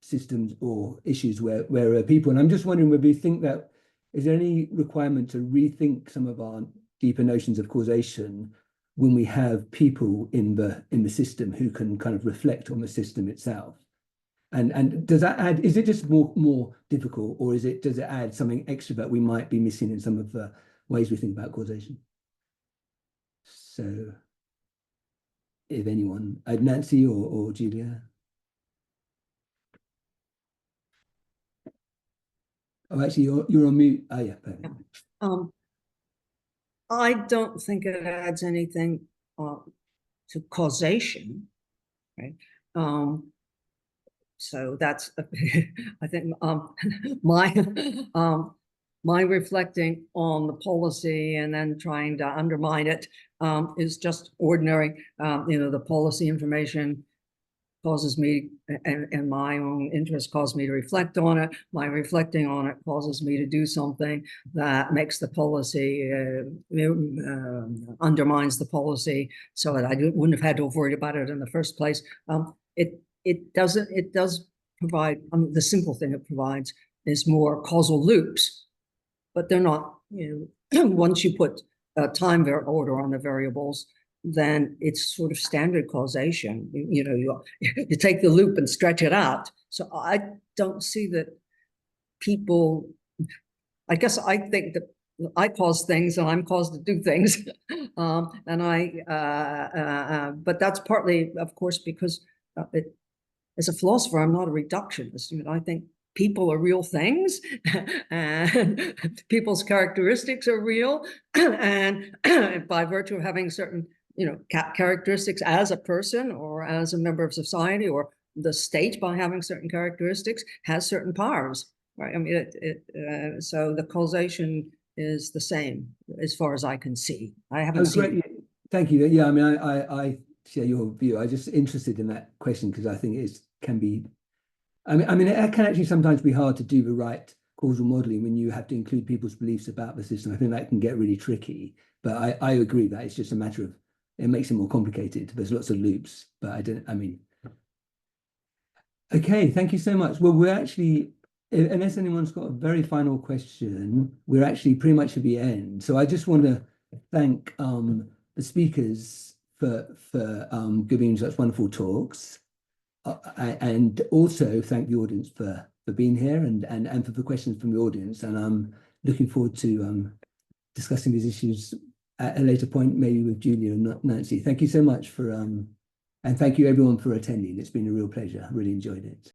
systems or issues where people, and I'm just wondering whether you think that, is there any requirement to rethink some of our deeper notions of causation when we have people in the system who can kind of reflect on the system itself? And does that add, is it just more difficult, or does it add something extra that we might be missing in some of the ways we think about causation? So if anyone, Nancy or Julia? Oh, actually, you're on mute. Oh, yeah, perfect. I don't think it adds anything to causation, right? So that's, I think, my reflecting on the policy and then trying to undermine it is just ordinary. The policy information causes me, and my own interest causes me to reflect on it. My reflecting on it causes me to do something that makes the policy, undermines the policy, so that I wouldn't have had to worry about it in the first place. It does provide, the simple thing it provides is more causal loops, but they're not, once you put time order on the variables, then it's sort of standard causation. You take the loop and stretch it out. So I don't see that people, I guess I think that I cause things and I'm caused to do things. But that's partly, of course, because as a philosopher, I'm not a reductionist. I think people are real things, and people's characteristics are real. And by virtue of having certain characteristics as a person or as a member of society, or the state by having certain characteristics has certain powers, right? I mean, so the causation is the same as far as I can see. I haven't seen. Great. Thank you. Yeah, I mean, I share your view. I'm just interested in that question because I think it can be. I mean, it can actually sometimes be hard to do the right causal modeling when you have to include people's beliefs about the system. I think that can get really tricky. But I agree that it's just a matter of, it makes it more complicated. There's lots of loops, but okay, thank you so much. Well, we're actually, unless anyone's got a very final question, we're actually pretty much at the end. So I just want to thank the speakers for giving such wonderful talks, and also thank the audience for being here and for the questions from the audience. And looking forward to discussing these issues at a later point, maybe with Julia and Nancy. Thank you so much for, and thank you everyone for attending. It's been a real pleasure. I really enjoyed it.